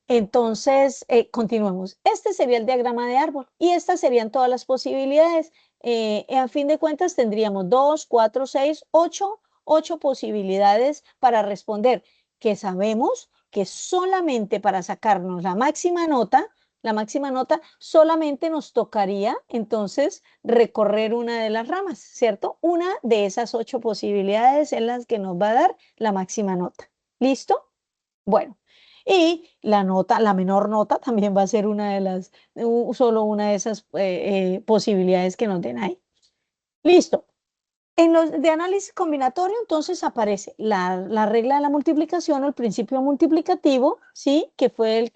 entonces continuemos. Este sería el diagrama de árbol y estas serían todas las posibilidades. A fin de cuentas tendríamos 2, 4, 6, 8 posibilidades para responder, que sabemos que solamente para sacarnos la máxima nota, solamente nos tocaría entonces recorrer una de las ramas, ¿cierto? Una de esas 8 posibilidades es las que nos va a dar la máxima nota. ¿Listo? Bueno, Y la nota, la menor nota también va a ser una de las, solo una de esas posibilidades que nos den ahí. Listo. En los de análisis combinatorio, entonces aparece la regla de la multiplicación o el principio multiplicativo, ¿sí? Que fue el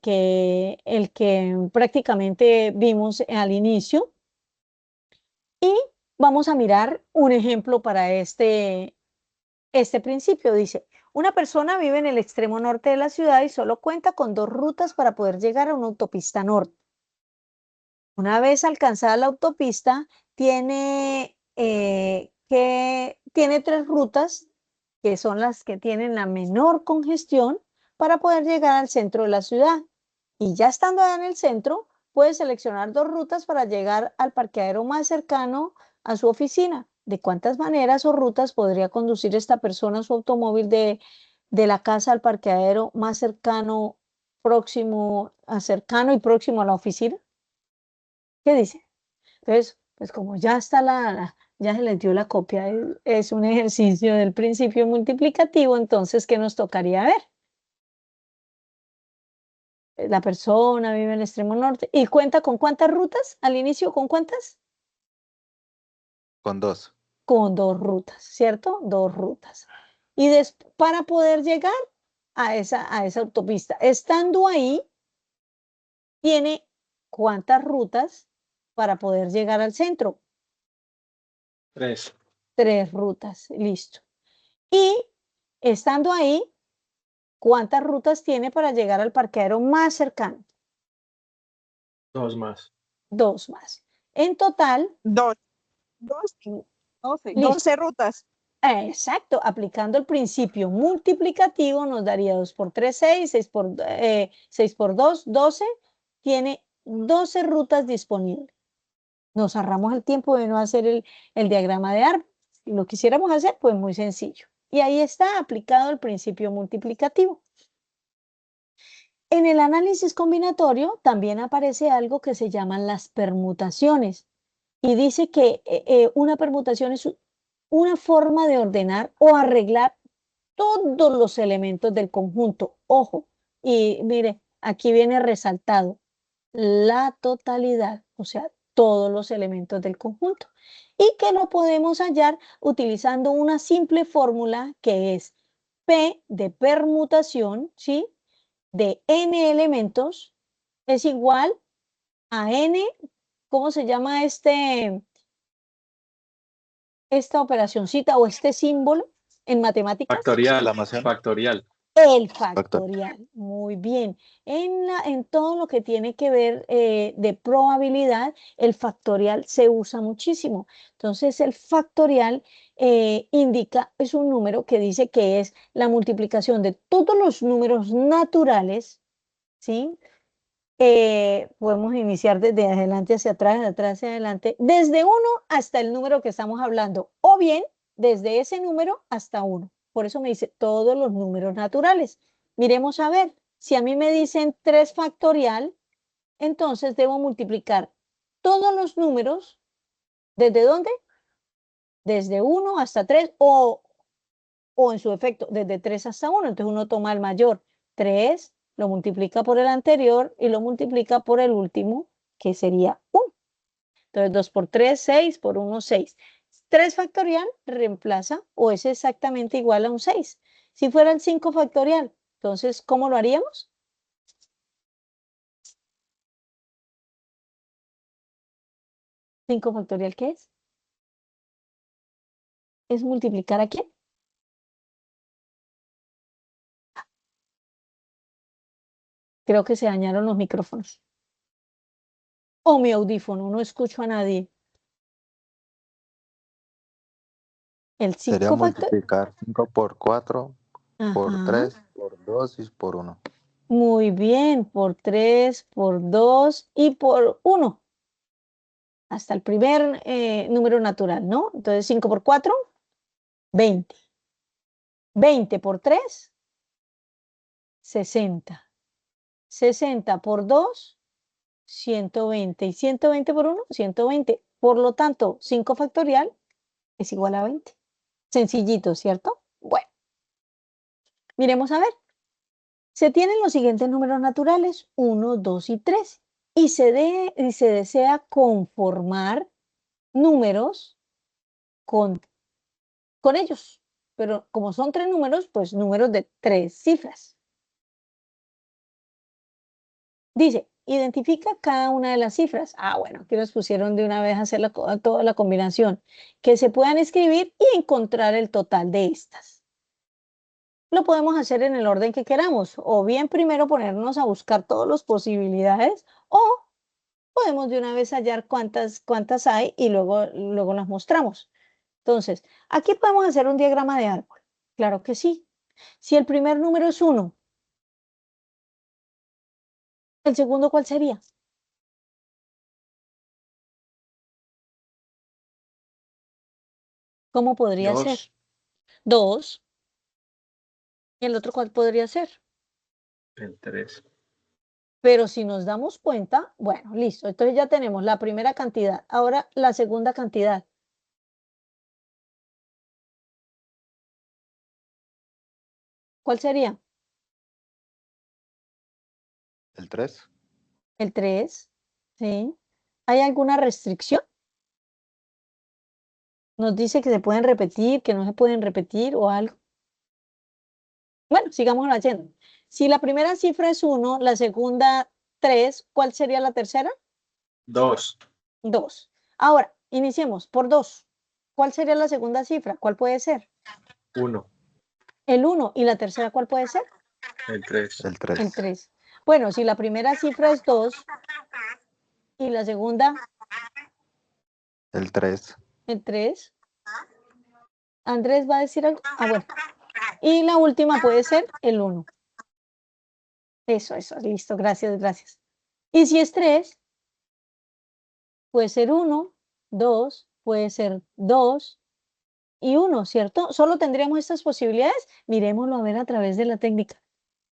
que prácticamente vimos al inicio. Y vamos a mirar un ejemplo para este principio. Dice, una persona vive en el extremo norte de la ciudad y solo cuenta con 2 rutas para poder llegar a una autopista norte. Una vez alcanzada la autopista, tiene 3 rutas que son las que tienen la menor congestión para poder llegar al centro de la ciudad. Y ya estando en el centro, puede seleccionar 2 rutas para llegar al parqueadero más cercano a su oficina. ¿De cuántas maneras o rutas podría conducir esta persona su automóvil de la casa al parqueadero más cercano, cercano y próximo a la oficina? ¿Qué dice? Entonces, pues como ya está ya se les dio la copia, es un ejercicio del principio multiplicativo, entonces, ¿qué nos tocaría ver? La persona vive en el extremo norte y cuenta con ¿cuántas rutas? Al inicio, ¿con cuántas? Con 2. Con 2 rutas, ¿cierto? 2 rutas. Y para poder llegar a esa autopista, estando ahí, tiene ¿cuántas rutas para poder llegar al centro? 3. 3 rutas, listo. Y estando ahí, ¿cuántas rutas tiene para llegar al parqueadero más cercano? 2 más. 2 más. En total, 12, listo. 12 rutas. Exacto, aplicando el principio multiplicativo nos daría 2 por 3, 6, 6 por 2, 12. Tiene 12 rutas disponibles. Nos ahorramos el tiempo de no hacer el diagrama de árbol. Si lo quisiéramos hacer, pues muy sencillo. Y ahí está aplicado el principio multiplicativo. En el análisis combinatorio también aparece algo que se llaman las permutaciones. Y dice que una permutación es una forma de ordenar o arreglar todos los elementos del conjunto. Ojo, y mire, aquí viene resaltado la totalidad, o sea, todos los elementos del conjunto. Y que lo podemos hallar utilizando una simple fórmula que es P de permutación, ¿sí? De n elementos es igual a n, ¿cómo se llama esta operacioncita o este símbolo en matemáticas? Factorial. Exclamación. Factorial. El factorial, muy bien. En todo lo que tiene que ver de probabilidad, el factorial se usa muchísimo. Entonces, el factorial indica, es un número que dice que es la multiplicación de todos los números naturales, ¿sí? Podemos iniciar desde adelante hacia atrás, de atrás hacia adelante, desde 1 hasta el número que estamos hablando, o bien desde ese número hasta 1. Por eso me dice todos los números naturales. Miremos a ver, si a mí me dicen 3 factorial, entonces debo multiplicar todos los números, ¿desde dónde? Desde 1 hasta 3 o en su efecto, desde 3 hasta 1. Entonces uno toma el mayor, 3, lo multiplica por el anterior y lo multiplica por el último, que sería 1. Entonces 2 por 3, 6, por 1, 6. 3 factorial reemplaza o es exactamente igual a un 6. Si fuera el 5 factorial, entonces, ¿cómo lo haríamos? ¿5 factorial qué es? ¿Es multiplicar a quién? Creo que se dañaron los micrófonos. O mi audífono, no escucho a nadie. El Sería 5 factorial. multiplicar 5 por 4, por Ajá. 3, por 2 y por 1. Muy bien, por 3, por 2 y por 1. Hasta el primer número natural, ¿no? Entonces 5 por 4, 20. 20 por 3, 60. 60 por 2, 120. Y 120 por 1, 120. Por lo tanto, 5 factorial es igual a 20. Sencillito, ¿cierto? Bueno, miremos a ver. Se tienen los siguientes números naturales, 1, 2 y 3. Y se desea conformar números con ellos. Pero como son 3 números, pues números de 3 cifras. Dice, identifica cada una de las cifras. Ah, bueno, aquí nos pusieron de una vez a hacer toda la combinación. Que se puedan escribir y encontrar el total de estas. Lo podemos hacer en el orden que queramos. O bien primero ponernos a buscar todas las posibilidades. O podemos de una vez hallar cuántas hay y luego las mostramos. Entonces, aquí podemos hacer un diagrama de árbol. Claro que sí. Si el primer número es 1, ¿el segundo cuál sería? ¿Cómo podría ser? 2. ¿Y el otro cuál podría ser? El 3. Pero si nos damos cuenta, bueno, listo. Entonces ya tenemos la primera cantidad. Ahora la segunda cantidad. ¿Cuál sería? El 3. El 3. ¿Sí? ¿Hay alguna restricción? Nos dice que se pueden repetir, que no se pueden repetir o algo. Bueno, sigamos haciendo. Si la primera cifra es 1, la segunda 3, ¿cuál sería la tercera? 2. 2. Ahora, iniciemos por 2. ¿Cuál sería la segunda cifra? ¿Cuál puede ser? 1. El 1. ¿Y la tercera cuál puede ser? El 3. El 3. El 3. Bueno, si la primera cifra es 2 y la segunda El 3. el 3, Andrés va a decir algo. Ah, bueno. Y la última puede ser el 1. Eso, listo. Gracias, gracias. Y si es 3, puede ser 1, 2, puede ser 2 y 1, ¿cierto? Solo tendríamos estas posibilidades. Miremoslo a ver a través de la técnica.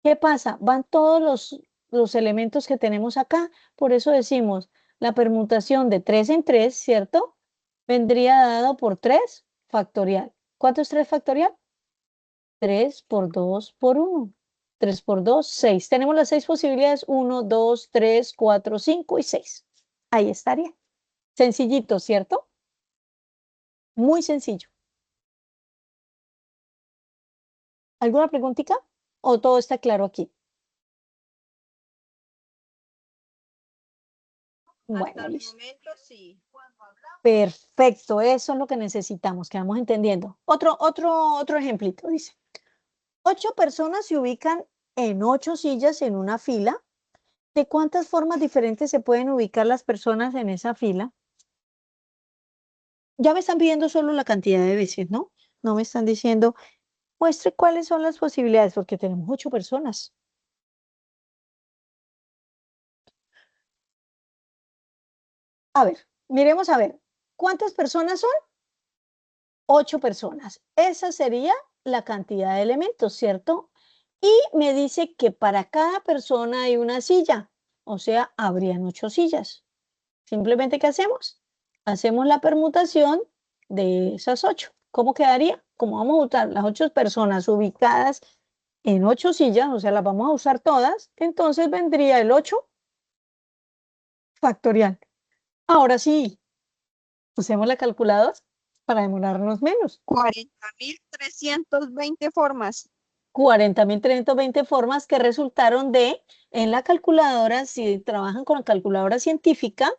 ¿Qué pasa? Van todos los elementos que tenemos acá. Por eso decimos la permutación de 3 en 3, ¿cierto? Vendría dado por 3 factorial. ¿Cuánto es 3 factorial? 3 por 2 por 1. 3 por 2, 6. Tenemos las 6 posibilidades. 1, 2, 3, 4, 5 y 6. Ahí estaría. Sencillito, ¿cierto? Muy sencillo. ¿Alguna preguntita? ¿O todo está claro aquí? Bueno, Hasta el listo. momento sí. Perfecto, eso es lo que necesitamos, que vamos entendiendo. Otro ejemplito, dice. 8 personas se ubican en 8 sillas en una fila. ¿De cuántas formas diferentes se pueden ubicar las personas en esa fila? Ya me están pidiendo solo la cantidad de veces, ¿no? No me están diciendo, muestre cuáles son las posibilidades, porque tenemos 8 personas. A ver, miremos a ver. ¿Cuántas personas son? 8 personas. Esa sería la cantidad de elementos, ¿cierto? Y me dice que para cada persona hay una silla, o sea, habrían 8 sillas. Simplemente, ¿qué hacemos? Hacemos la permutación de esas 8. ¿Cómo quedaría? Como vamos a usar las 8 personas ubicadas en 8 sillas, o sea, las vamos a usar todas, entonces vendría el 8 factorial. Ahora sí, usemos la calculadora para demorarnos menos. 40.320 formas. 40.320 formas que resultaron en la calculadora, si trabajan con la calculadora científica,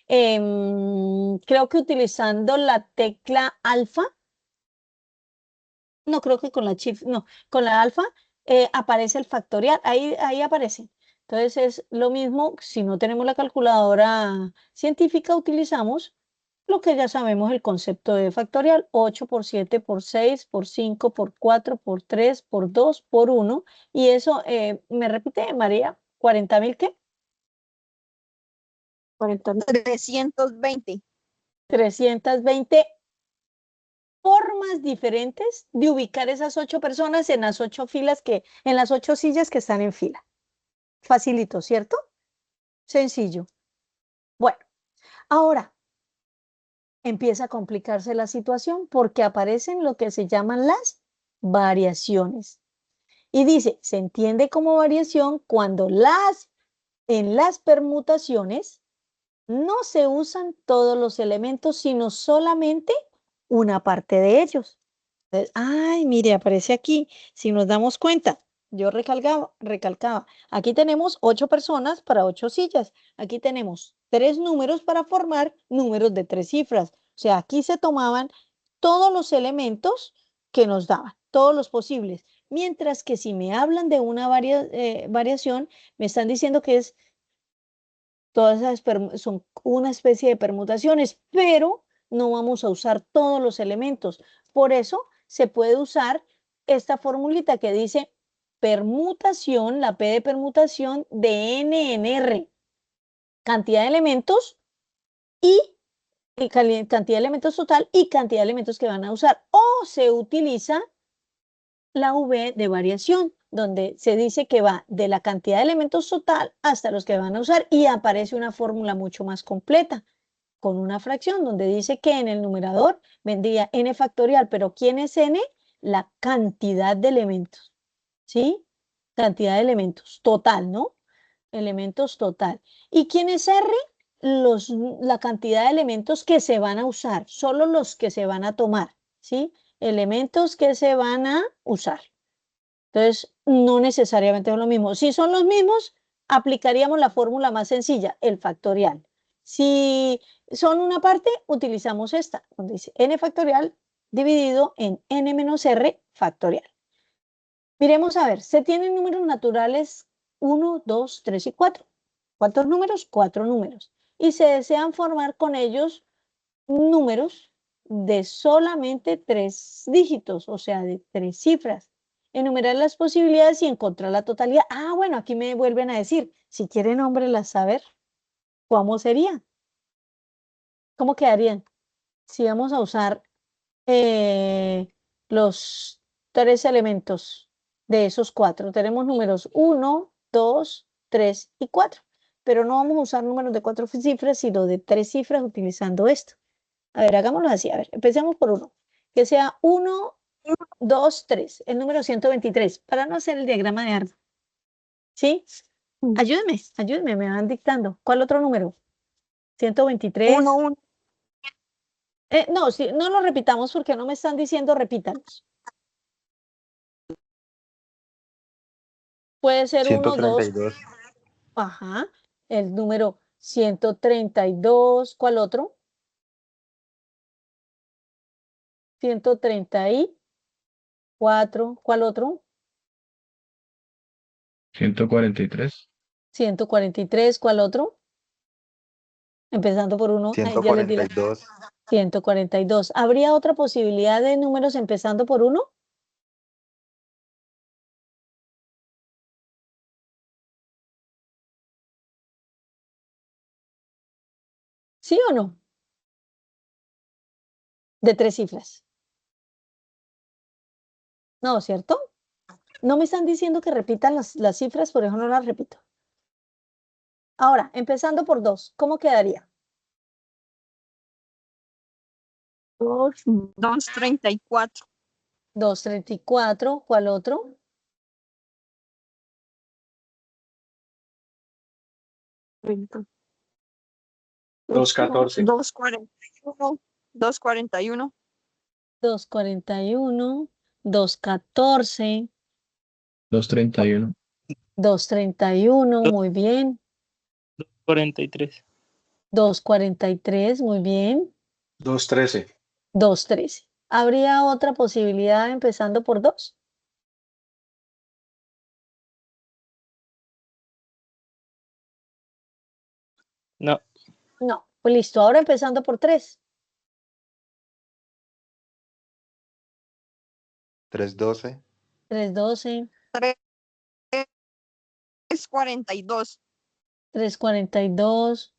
creo que utilizando la tecla alfa, no creo que con la shift, no, con la alfa aparece el factorial, ahí aparece. Entonces es lo mismo, si no tenemos la calculadora científica, utilizamos lo que ya sabemos, el concepto de factorial: 8 por 7 por 6 por 5 por 4 por 3 por 2 por 1. Y eso, ¿me repite, María? ¿40.000 qué? 320. 320 formas diferentes de ubicar esas 8 personas en las 8 filas en las 8 sillas que están en fila. Facilito, ¿cierto? Sencillo. Bueno, ahora empieza a complicarse la situación porque aparecen lo que se llaman las variaciones. Y dice, se entiende como variación cuando en las permutaciones no se usan todos los elementos, sino solamente una parte de ellos. Entonces, ay, mire, aparece aquí, si nos damos cuenta, yo recalcaba, aquí tenemos 8 personas para 8 sillas, aquí tenemos 3 números para formar números de 3 cifras, o sea, aquí se tomaban todos los elementos que nos daban, todos los posibles, mientras que si me hablan de una variación, me están diciendo que es todas esas son una especie de permutaciones, pero no vamos a usar todos los elementos. Por eso se puede usar esta formulita que dice permutación, la P de permutación de N en R, cantidad de elementos y cantidad de elementos total y cantidad de elementos que van a usar. O se utiliza la V de variación, donde se dice que va de la cantidad de elementos total hasta los que van a usar y aparece una fórmula mucho más completa con una fracción donde dice que en el numerador vendría n factorial, pero ¿quién es n? La cantidad de elementos, ¿sí? Cantidad de elementos total, ¿no? Elementos total. ¿Y quién es r? La cantidad de elementos que se van a usar, solo los que se van a tomar, ¿sí? Elementos que se van a usar. Entonces, no necesariamente es lo mismo. Si son los mismos, aplicaríamos la fórmula más sencilla, el factorial. Si son una parte, utilizamos esta, donde dice n factorial dividido en n menos r factorial. Miremos a ver, se tienen números naturales 1, 2, 3 y 4. ¿Cuántos números? 4 números. Y se desean formar con ellos números de solamente 3 dígitos, o sea, de 3 cifras. Enumerar las posibilidades y encontrar la totalidad. Ah, bueno, aquí me vuelven a decir, si quieren nómbrelas, a ver, ¿cómo sería? ¿Cómo quedarían? Si vamos a usar los 3 elementos de esos 4. Tenemos números 1, 2, 3 y 4. Pero no vamos a usar números de 4 cifras, sino de 3 cifras utilizando esto. A ver, hagámoslo así. A ver, empecemos por 1. Que sea 1, 2, 3. El número 123. Para no hacer el diagrama de árbol. ¿Sí? Ayúdenme, me van dictando. ¿Cuál otro número? 123. 1, 1. No, sí, no lo repitamos porque no me están diciendo repítanos. Puede ser 1, 2. 132. Ajá. El número 132. ¿Cuál otro? 134. ¿Cuál otro? 143. 143. ¿Cuál otro? Empezando por 1. Ya les di 142. 142. ¿Habría otra posibilidad de números empezando por 1? ¿Sí o no? De 3 cifras. No, ¿cierto? No me están diciendo que repitan las cifras, por eso no las repito. Ahora, empezando por 2, ¿cómo quedaría? 234. 234. ¿Cuál otro? 214. 241. 241. 241. 214. 231. 231. Muy bien. 43. 243. Muy bien. 213. 213. ¿Habría otra posibilidad empezando por 2? No. No. Pues listo. Ahora empezando por 3. 312. 312. 342. 342.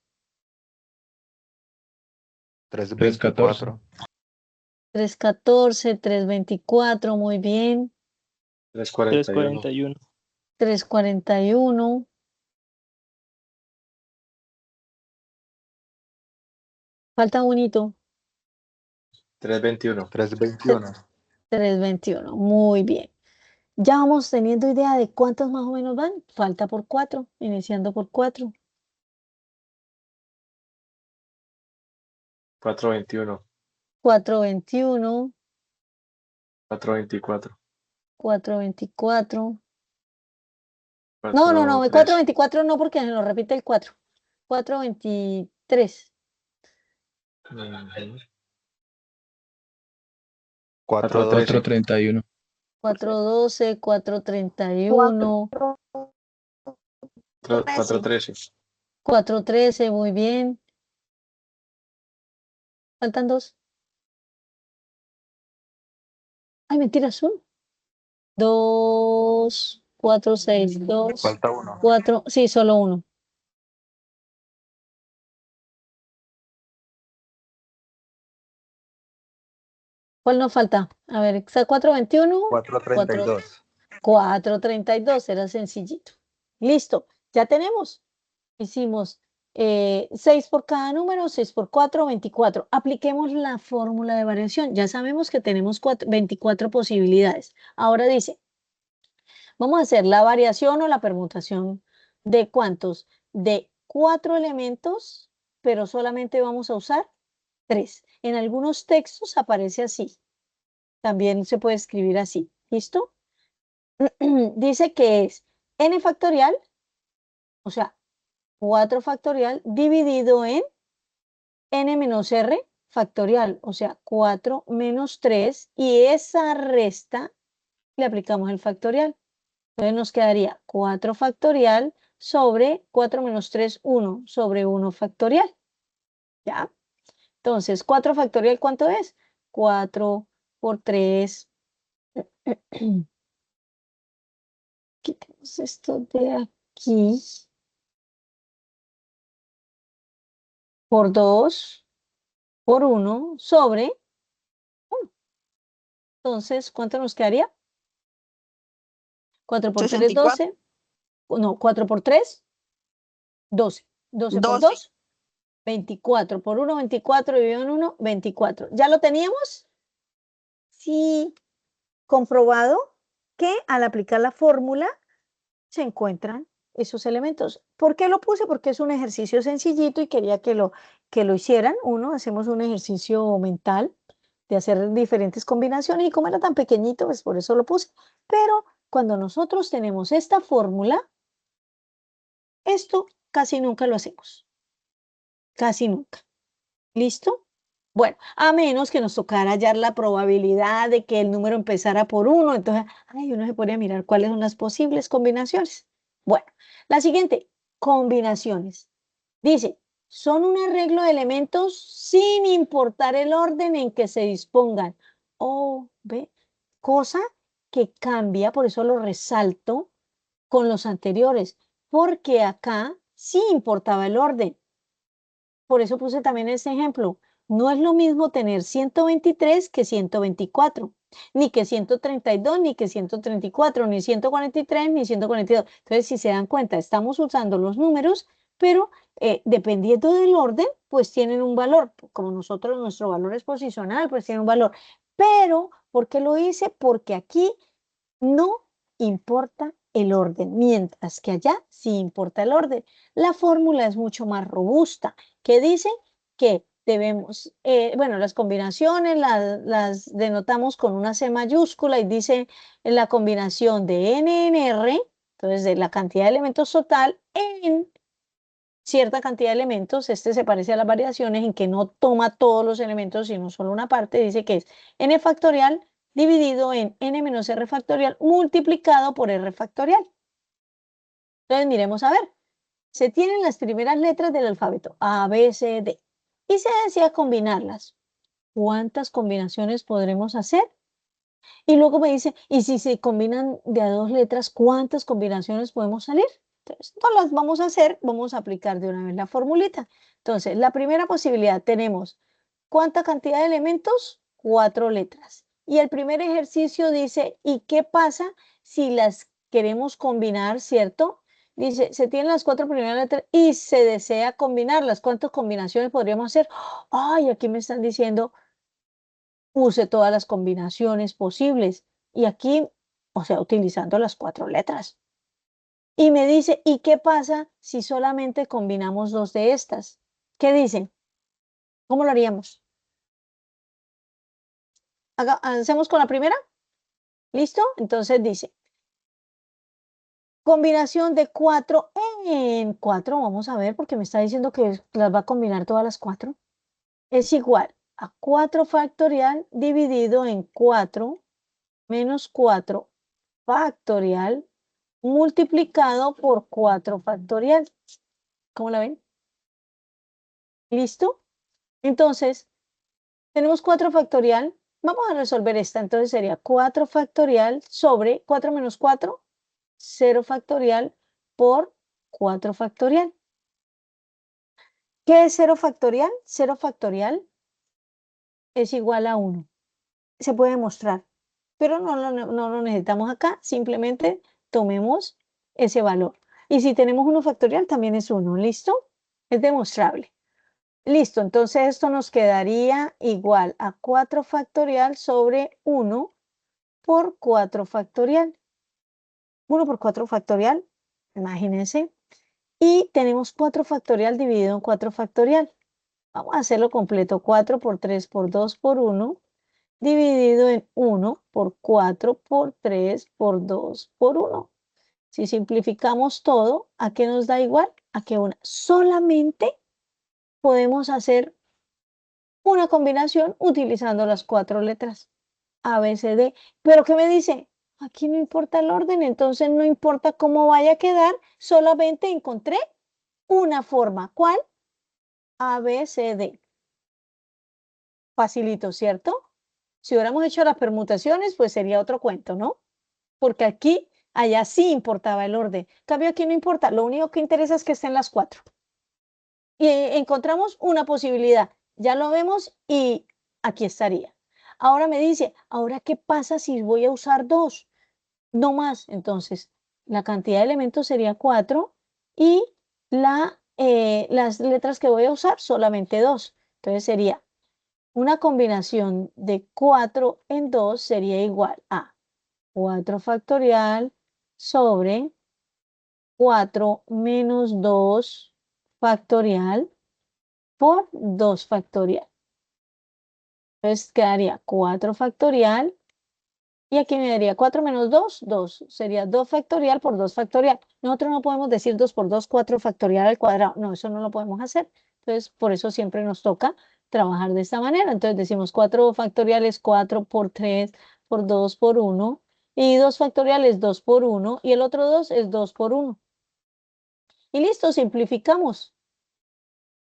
324. 314. 324. Muy bien. 341. 341. Falta un hito. 321. 321. 321. Muy bien. Ya vamos teniendo idea de cuántos más o menos van. Falta por 4, iniciando por 4. 421, 421, 424, 424. No, 413. 424 no, porque se nos repite el 4. 423. Ujú. 412. 431. 412, 431, 413. 413, muy bien. Faltan 2. Ay, mentiras, 1. 2, 4, 6, 2, Falta 1. 4, sí, solo 1. ¿Cuál nos falta? A ver, está 421, 432. 432, era sencillito. Listo, ya tenemos. Hicimos 6 por cada número, 6 por 4, 24. Apliquemos la fórmula de variación. Ya sabemos que tenemos 24 posibilidades. Ahora dice, vamos a hacer la variación o la permutación de ¿cuántos? De 4 elementos, pero solamente vamos a usar 3. En algunos textos aparece así. También se puede escribir así. ¿Listo? Dice que es n factorial, o sea, 4 factorial dividido en n menos r factorial, o sea, 4 menos 3, y esa resta le aplicamos el factorial. Entonces nos quedaría 4 factorial sobre 4 menos 3, 1 sobre 1 factorial. ¿Ya? Entonces, 4 factorial, ¿cuánto es? 4 por 3. Quitemos esto de aquí. Por 2, por 1, sobre 1. Entonces, ¿cuánto nos quedaría? 4 por 3, 64. 12. No, 4 por 3, 12. 12 por 12. 2, 24. Por 1, 24. Dividido en 1, 24. ¿Ya lo teníamos? Sí, comprobado que al aplicar la fórmula se encuentran esos elementos. ¿Por qué lo puse? Porque es un ejercicio sencillito y quería que lo hicieran. Hacemos un ejercicio mental de hacer diferentes combinaciones, y como era tan pequeñito, pues por eso lo puse. Pero cuando nosotros tenemos esta fórmula, esto casi nunca lo hacemos. Casi nunca. ¿Listo? Bueno, a menos que nos tocara hallar la probabilidad de que el número empezara por 1, entonces, uno se pone a mirar cuáles son las posibles combinaciones. Bueno, la siguiente, combinaciones. Dice, son un arreglo de elementos sin importar el orden en que se dispongan. ¿Ve? Cosa que cambia, por eso lo resalto con los anteriores, porque acá sí importaba el orden. Por eso puse también ese ejemplo. No es lo mismo tener 123 que 124, ni que 132, ni que 134, ni 143, ni 142. Entonces, si se dan cuenta, estamos usando los números, pero dependiendo del orden, pues tienen un valor. Como nosotros, nuestro valor es posicional, pues tiene un valor. Pero, ¿por qué lo hice? Porque aquí no importa el orden, mientras que allá sí importa el orden. La fórmula es mucho más robusta, que dice que debemos, las combinaciones las denotamos con una C mayúscula y dice la combinación de N en R, entonces de la cantidad de elementos total en cierta cantidad de elementos. Este se parece a las variaciones en que no toma todos los elementos, sino solo una parte. Dice que es n factorial dividido en n menos r factorial multiplicado por r factorial. Entonces, miremos a ver. Se tienen las primeras letras del alfabeto, A, B, C, D, y se desea combinarlas. ¿Cuántas combinaciones podremos hacer? Y luego me dice, ¿y si se combinan de a 2 letras, cuántas combinaciones podemos salir? Entonces, no las vamos a hacer, vamos a aplicar de una vez la formulita. Entonces, la primera posibilidad tenemos, ¿cuánta cantidad de elementos? 4 letras. Y el primer ejercicio dice, ¿y qué pasa si las queremos combinar, cierto? Dice, se tienen las 4 primeras letras y se desea combinarlas. ¿Cuántas combinaciones podríamos hacer? Ay, aquí me están diciendo, use todas las combinaciones posibles. Y aquí o sea, utilizando las 4 letras. Y me dice, ¿y qué pasa si solamente combinamos 2 de estas? ¿Qué dicen? ¿Cómo lo haríamos? ¿Hacemos con la primera? ¿Listo? Entonces dice, combinación de 4 en 4, vamos a ver, porque me está diciendo que las va a combinar todas las 4, es igual a 4 factorial dividido en 4 menos 4 factorial multiplicado por 4 factorial. ¿Cómo la ven? ¿Listo? Entonces, tenemos 4 factorial. Vamos a resolver esta. Entonces sería 4 factorial sobre 4 menos 4, 0 factorial por 4 factorial. ¿Qué es 0 factorial? 0 factorial es igual a 1. Se puede demostrar, pero no lo necesitamos acá. Simplemente tomemos ese valor. Y si tenemos 1 factorial, también es 1. ¿Listo? Es demostrable. Listo, entonces esto nos quedaría igual a 4 factorial sobre 1 por 4 factorial. 1 por 4 factorial, imagínense. Y tenemos 4 factorial dividido en 4 factorial. Vamos a hacerlo completo. 4 por 3 por 2 por 1 dividido en 1 por 4 por 3 por 2 por 1. Si simplificamos todo, ¿a qué nos da igual? A que solamente podemos hacer una combinación utilizando las 4 letras A, B, C, D. ¿Pero qué me dice? Aquí no importa el orden, entonces no importa cómo vaya a quedar, solamente encontré una forma. ¿Cuál? A, B, C, D. Facilito, ¿cierto? Si hubiéramos hecho las permutaciones, pues sería otro cuento, ¿no? Porque aquí, allá sí importaba el orden. En cambio, aquí no importa. Lo único que interesa es que estén las 4. Y encontramos una posibilidad. Ya lo vemos y aquí estaría. Ahora me dice, ¿ahora qué pasa si voy a usar 2? No más. Entonces, la cantidad de elementos sería 4 y las letras que voy a usar solamente 2. Entonces sería una combinación de 4 en 2 sería igual a 4 factorial sobre 4 menos 2 factorial por 2 factorial. Entonces quedaría 4 factorial y aquí me daría 4 menos 2, 2. Sería 2 factorial por 2 factorial. Nosotros no podemos decir 2 por 2, 4 factorial al cuadrado. No, eso no lo podemos hacer. Entonces, por eso siempre nos toca trabajar de esta manera. Entonces decimos 4 factoriales 4 por 3 por 2 por 1. Y 2 factoriales 2 por 1. Y el otro 2 es 2 por 1. Y listo, simplificamos.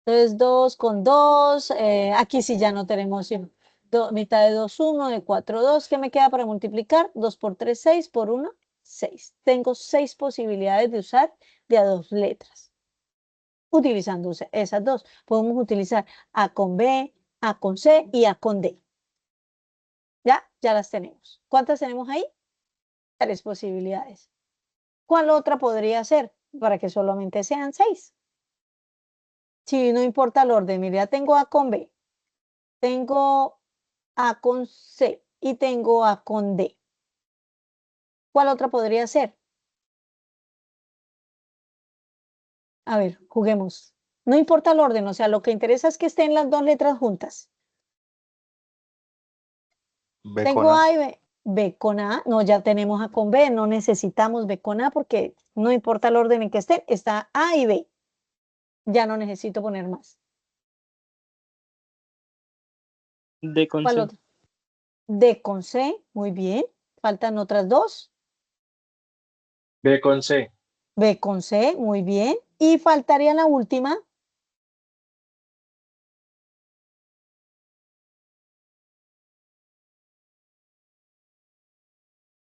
Entonces 2 con 2. Aquí sí ya no tenemos mitad de 2, 1, de 4, 2. ¿Qué me queda para multiplicar? 2 por 3, 6, por 1, 6. Tengo 6 posibilidades de usar de a 2 letras. Utilizando esas 2. Podemos utilizar A con B, A con C y A con D. Ya las tenemos. ¿Cuántas tenemos ahí? 3 posibilidades. ¿Cuál otra podría ser? Para que solamente sean 6. Si no importa el orden, mira, ya tengo A con B. Tengo A con C y tengo A con D. ¿Cuál otra podría ser? A ver, juguemos. No importa el orden, o sea, lo que interesa es que estén las 2 letras juntas. B Tengo con A. A y B. B con A, no, ya tenemos A con B, no necesitamos B con A porque no importa el orden en que estén, está A y B. Ya no necesito poner más. D con ¿Cuál C. otro? D con C, muy bien. Faltan otras 2. B con C. B con C, muy bien. Y faltaría la última.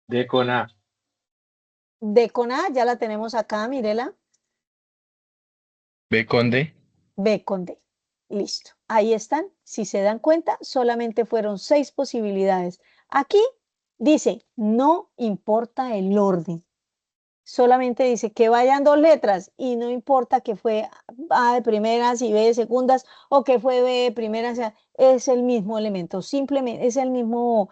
D con A. D con A, ya la tenemos acá, mírela. B con D. B con D. Listo. Ahí están. Si se dan cuenta, solamente fueron 6 posibilidades. Aquí dice, no importa el orden. Solamente dice que vayan 2 letras y no importa que fue A de primeras y B de segundas o que fue B de primeras, es el mismo elemento, simplemente es el mismo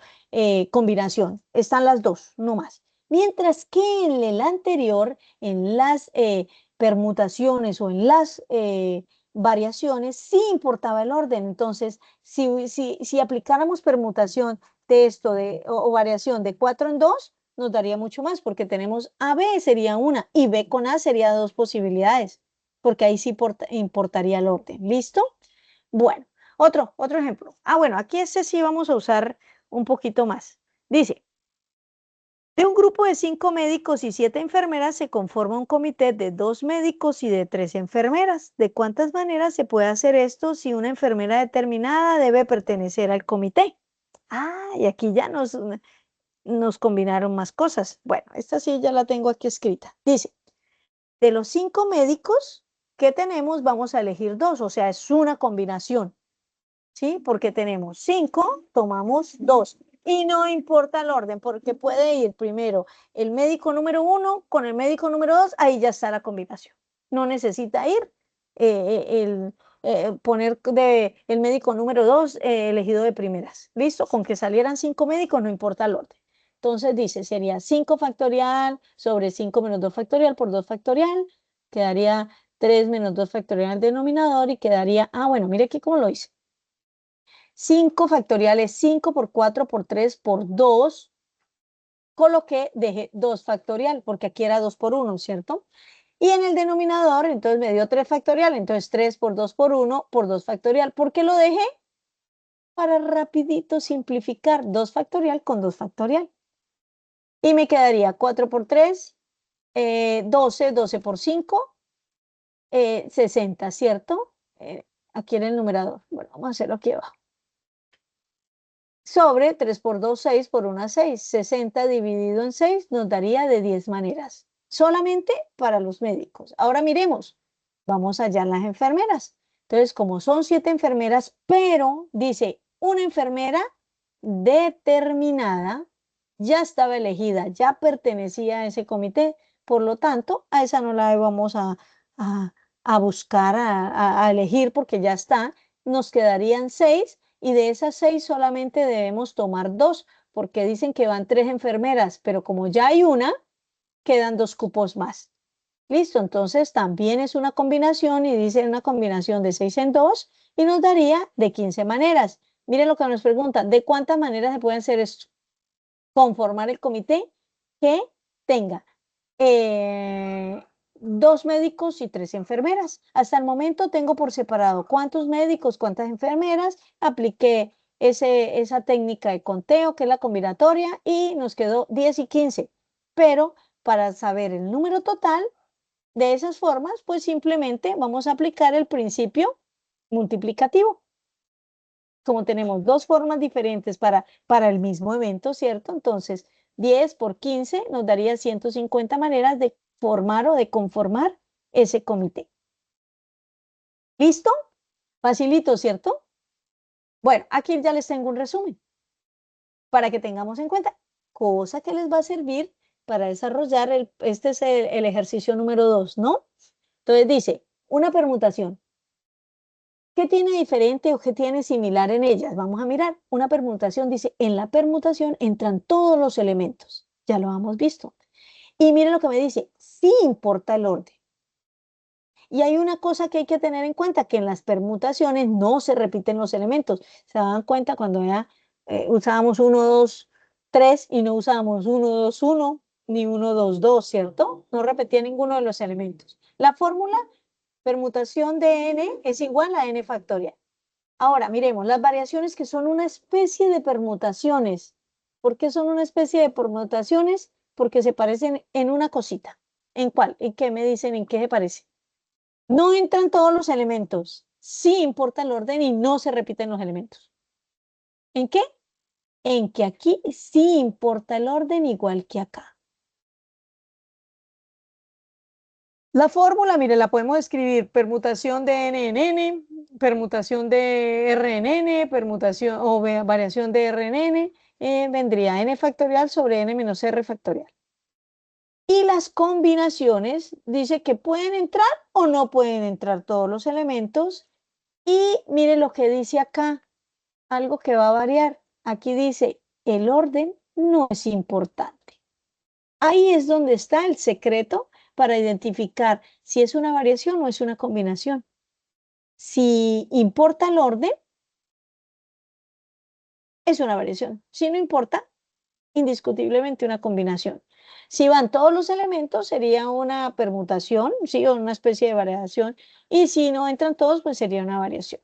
combinación. Están las 2, no más. Mientras que en el anterior, en las permutaciones o en las variaciones, sí importaba el orden. Entonces, si aplicáramos permutación de esto o variación de 4 en 2, nos daría mucho más, porque tenemos AB sería una y B con A sería dos posibilidades, porque ahí sí importaría el orden. ¿Listo? Bueno, otro ejemplo. Bueno, aquí sí vamos a usar un poquito más. Dice, de un grupo de 5 médicos y 7 enfermeras se conforma un comité de 2 médicos y de 3 enfermeras. ¿De cuántas maneras se puede hacer esto si una enfermera determinada debe pertenecer al comité? Y aquí ya nos combinaron más cosas. Bueno, esta sí ya la tengo aquí escrita. Dice, de los 5 médicos que tenemos, vamos a elegir 2, o sea, es una combinación, ¿sí? Porque tenemos 5, tomamos 2. Y no importa el orden, porque puede ir primero el médico número 1 con el médico número 2, ahí ya está la combinación. No necesita ir poner el médico número 2 elegido de primeras. ¿Listo? Con que salieran 5 médicos, no importa el orden. Entonces dice, sería 5 factorial sobre 5 menos 2 factorial por 2 factorial. Quedaría 3 menos 2 factorial al denominador y quedaría, bueno, mire aquí cómo lo hice. 5 factorial es 5 por 4 por 3 por 2. Coloqué, dejé 2 factorial, porque aquí era 2 por 1, ¿cierto? Y en el denominador, entonces me dio 3 factorial, entonces 3 por 2 por 1 por 2 factorial. ¿Por qué lo dejé? Para rapidito simplificar 2 factorial con 2 factorial. Y me quedaría 4 por 3, 12, 12 por 5, 60, ¿cierto? Aquí en el numerador. Bueno, vamos a hacerlo aquí abajo. Sobre 3 por 2, 6 por 1, 6. 60 dividido en 6 nos daría de 10 maneras. Solamente para los médicos. Ahora miremos. Vamos allá en las enfermeras. Entonces, como son 7 enfermeras, pero dice una enfermera determinada, ya estaba elegida, ya pertenecía a ese comité. Por lo tanto, a esa no la vamos a buscar, a elegir, porque ya está. Nos quedarían 6. Y de esas 6 solamente debemos tomar 2, porque dicen que van 3 enfermeras, pero como ya hay una, quedan 2 cupos más. Listo, entonces también es una combinación y dice una combinación de 6 en 2 y nos daría de 15 maneras. Miren lo que nos preguntan, ¿de cuántas maneras se puede hacer esto? Conformar el comité que tenga 2 médicos y 3 enfermeras. Hasta el momento tengo por separado cuántos médicos, cuántas enfermeras. Apliqué esa técnica de conteo, que es la combinatoria, y nos quedó 10 y 15. Pero para saber el número total de esas formas, pues simplemente vamos a aplicar el principio multiplicativo. Como tenemos 2 formas diferentes para el mismo evento, ¿cierto? Entonces, 10 por 15 nos daría 150 maneras de formar o de conformar ese comité. ¿Listo? Facilito, ¿cierto? Bueno, aquí ya les tengo un resumen para que tengamos en cuenta, cosa que les va a servir para desarrollar este es el ejercicio número 2, ¿no? Entonces dice, una permutación. ¿Qué tiene diferente o qué tiene similar en ellas? Vamos a mirar. Una permutación dice, en la permutación entran todos los elementos. Ya lo hemos visto. Y miren lo que me dice, sí importa el orden. Y hay una cosa que hay que tener en cuenta, que en las permutaciones no se repiten los elementos. ¿Se dan cuenta cuando ya usábamos 1, 2, 3 y no usábamos 1, 2, 1 ni 1, 2, 2, ¿cierto? No repetía ninguno de los elementos. La fórmula, permutación de n es igual a n factorial. Ahora, miremos, las variaciones que son una especie de permutaciones. ¿Por qué son una especie de permutaciones? Porque se parecen en una cosita. ¿En cuál? ¿En qué me dicen en qué se parece? No entran todos los elementos. Sí importa el orden y no se repiten los elementos. ¿En qué? En que aquí sí importa el orden igual que acá. La fórmula, mire, la podemos escribir permutación de n en n, permutación de r en n, permutación o variación de r en n, vendría n factorial sobre n menos r factorial. Y las combinaciones dice que pueden entrar o no pueden entrar todos los elementos. Y mire lo que dice acá, algo que va a variar. Aquí dice, el orden no es importante. Ahí es donde está el secreto para identificar si es una variación o es una combinación. Si importa el orden, es una variación. Si no importa, indiscutiblemente una combinación. Si van todos los elementos, sería una permutación, sí, o una especie de variación. Y si no entran todos, pues sería una variación.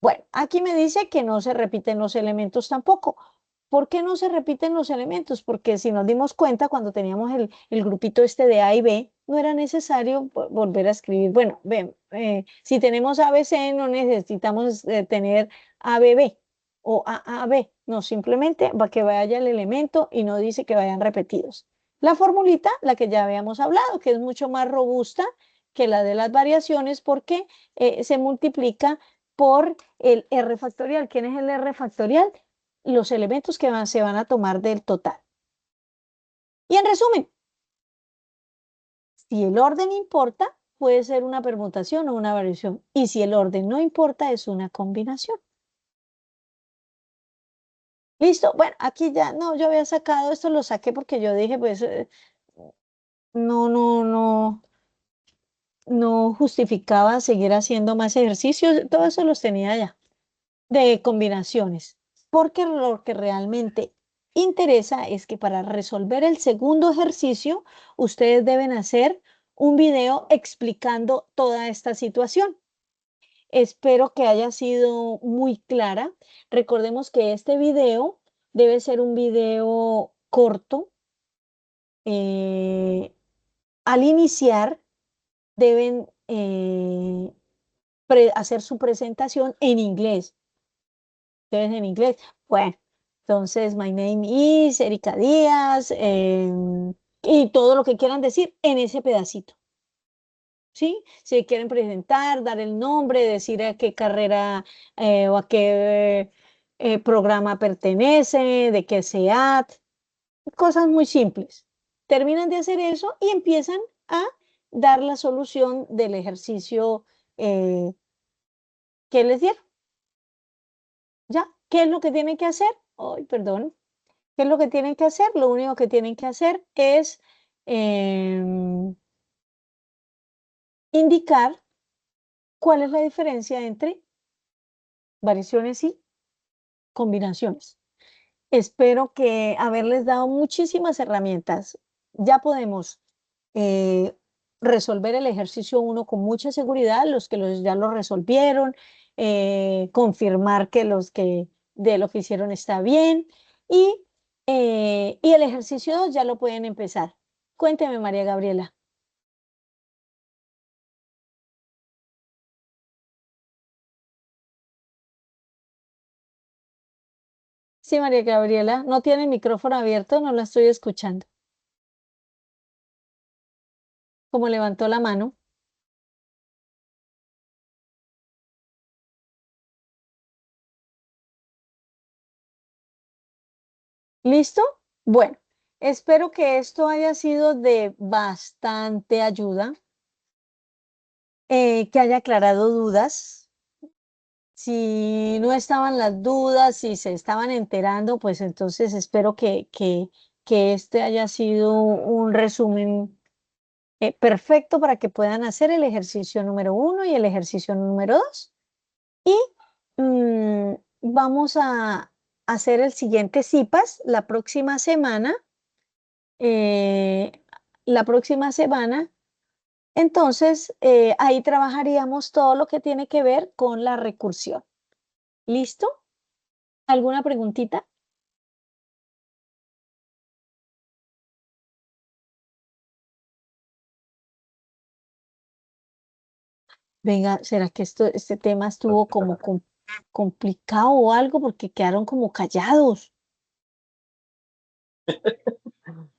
Bueno, aquí me dice que no se repiten los elementos tampoco. ¿Por qué no se repiten los elementos? Porque si nos dimos cuenta cuando teníamos el grupito este de A y B, no era necesario volver a escribir. Bueno, ven, si tenemos ABC, no necesitamos tener ABB o AAB. No, simplemente va que vaya el elemento y no dice que vayan repetidos. La formulita, la que ya habíamos hablado, que es mucho más robusta que la de las variaciones porque se multiplica por el R factorial. ¿Quién es el R factorial? Los elementos que se van a tomar del total. Y en resumen, si el orden importa, puede ser una permutación o una variación. Y si el orden no importa, es una combinación. ¿Listo? Bueno, aquí ya, no, yo había sacado esto, lo saqué porque yo dije, pues, no justificaba seguir haciendo más ejercicios. Todo eso los tenía ya, de combinaciones. Porque lo que realmente interesa es que para resolver el segundo ejercicio, ustedes deben hacer un video explicando toda esta situación. Espero que haya sido muy clara. Recordemos que este video debe ser un video corto. Al iniciar, deben hacer su presentación en inglés. Entonces, en inglés, bueno, entonces, my name is Erika Díaz, y todo lo que quieran decir en ese pedacito. ¿Sí? Si quieren presentar, dar el nombre, decir a qué carrera o a qué programa pertenece, de qué SEAT, cosas muy simples. Terminan de hacer eso y empiezan a dar la solución del ejercicio que les dieron. ¿Ya? ¿Qué es lo que tienen que hacer? Ay, perdón. ¿Qué es lo que tienen que hacer? Lo único que tienen que hacer es indicar cuál es la diferencia entre variaciones y combinaciones. Espero que haberles dado muchísimas herramientas. Ya podemos resolver el ejercicio 1 con mucha seguridad, los que ya lo resolvieron, confirmar que de lo que hicieron está bien y el ejercicio 2 ya lo pueden empezar. Cuénteme, María Gabriela. Sí, María Gabriela, no tiene el micrófono abierto, no la estoy escuchando. Como levantó la mano. ¿Listo? Bueno, espero que esto haya sido de bastante ayuda, que haya aclarado dudas. Si no estaban las dudas, si se estaban enterando, pues entonces espero que este haya sido un resumen perfecto para que puedan hacer el ejercicio número 1 y el ejercicio número 2. Y vamos a hacer el siguiente CIPAS la próxima semana. La próxima semana. Entonces, ahí trabajaríamos todo lo que tiene que ver con la recursión. ¿Listo? ¿Alguna preguntita? Venga, ¿será que este tema estuvo como complicado o algo? Porque quedaron como callados.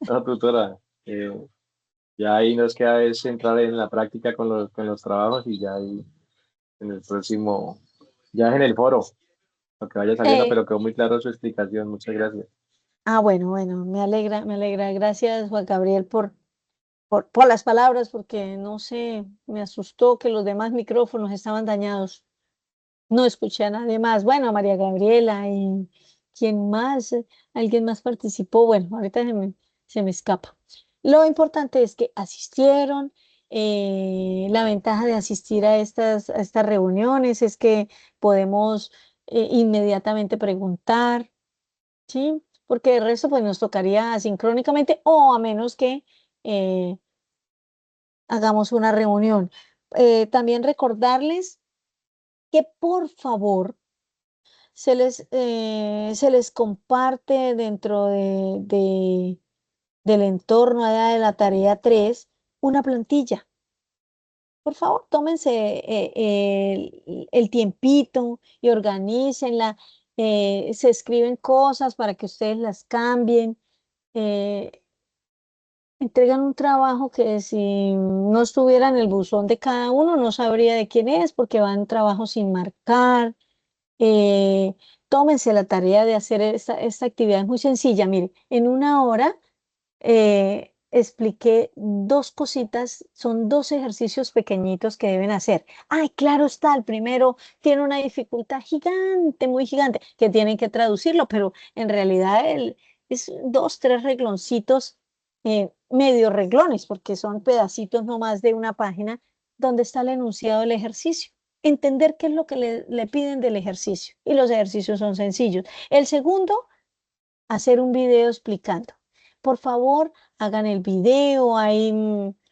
No, tutora, ya ahí nos queda es entrar en la práctica con los trabajos y ya ahí en el próximo, ya en el foro, lo que vaya saliendo, Eh, pero quedó muy claro su explicación. Muchas gracias. bueno, me alegra, me alegra. Gracias, Juan Gabriel, por las palabras, porque no sé, me asustó que los demás micrófonos estaban dañados. No escuché a nadie más. Bueno, a María Gabriela y quién más, alguien más participó. Bueno, ahorita se me escapa. Lo importante es que asistieron. La ventaja de asistir a estas reuniones es que podemos inmediatamente preguntar, ¿sí? Porque el resto pues nos tocaría asincrónicamente o a menos que eh, hagamos una reunión. También recordarles que por favor se les comparte dentro del entorno allá de la tarea 3 una plantilla. Por favor, tómense el tiempito y organícenla. Se escriben cosas para que ustedes las cambien. eh, Entregan un trabajo que si no estuviera en el buzón de cada uno, no sabría de quién es, porque va en trabajo sin marcar. Eh, Tómense la tarea de hacer esta actividad, es muy sencilla. Mire, en una hora expliqué dos cositas, son dos ejercicios pequeñitos que deben hacer. Ay, claro está, el primero tiene una dificultad gigante, muy gigante, que tienen que traducirlo, pero en realidad es dos, tres regloncitos, medio reglones, porque son pedacitos nomás de una página donde está el enunciado del ejercicio. Entender qué es lo que le piden del ejercicio. Y los ejercicios son sencillos. El segundo, hacer un video explicando. Por favor, hagan el video, hay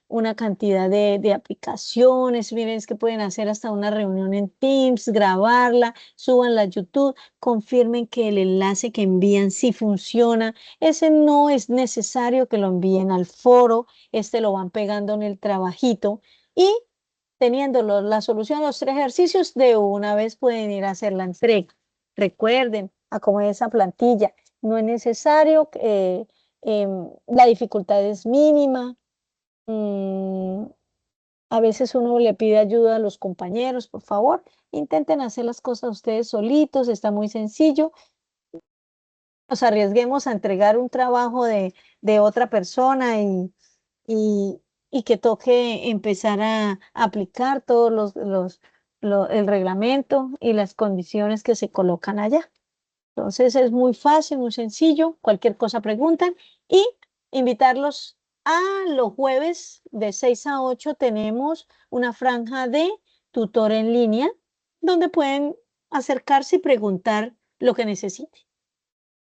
una cantidad de aplicaciones, miren, es que pueden hacer hasta una reunión en Teams, grabarla, súbanla a YouTube, confirmen que el enlace que envían sí funciona. Ese no es necesario que lo envíen al foro, este lo van pegando en el trabajito y teniendo la solución a los tres ejercicios, de una vez pueden ir a hacer la entrega. Recuerden, acomodar esa plantilla. No es necesario, la dificultad es mínima. A veces uno le pide ayuda a los compañeros, por favor, intenten hacer las cosas ustedes solitos, está muy sencillo. Nos arriesguemos a entregar un trabajo de otra persona y, y que toque empezar a aplicar todos el reglamento y las condiciones que se colocan allá. Entonces es muy fácil, muy sencillo, cualquier cosa preguntan y invitarlos a los jueves de 6 a 8 tenemos una franja de tutor en línea donde pueden acercarse y preguntar lo que necesiten,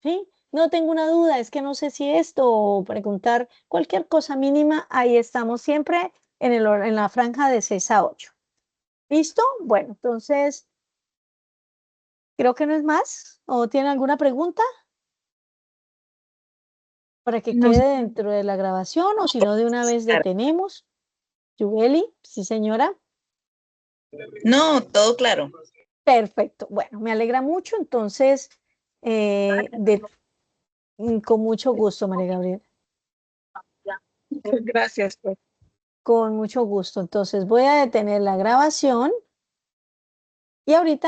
¿sí? No tengo una duda, es que no sé si esto o preguntar cualquier cosa mínima, ahí estamos siempre en la franja de 6 a 8. ¿Listo? Bueno, entonces creo que no es más. ¿O tiene alguna pregunta? Para que No, quede dentro de la grabación o si no de una vez detenemos. Yubeli, sí señora. no, todo claro. Perfecto. Bueno, me alegra mucho. Entonces, con mucho gusto, María Gabriela. Gracias, pues. Con mucho gusto. Entonces voy a detener la grabación y ahorita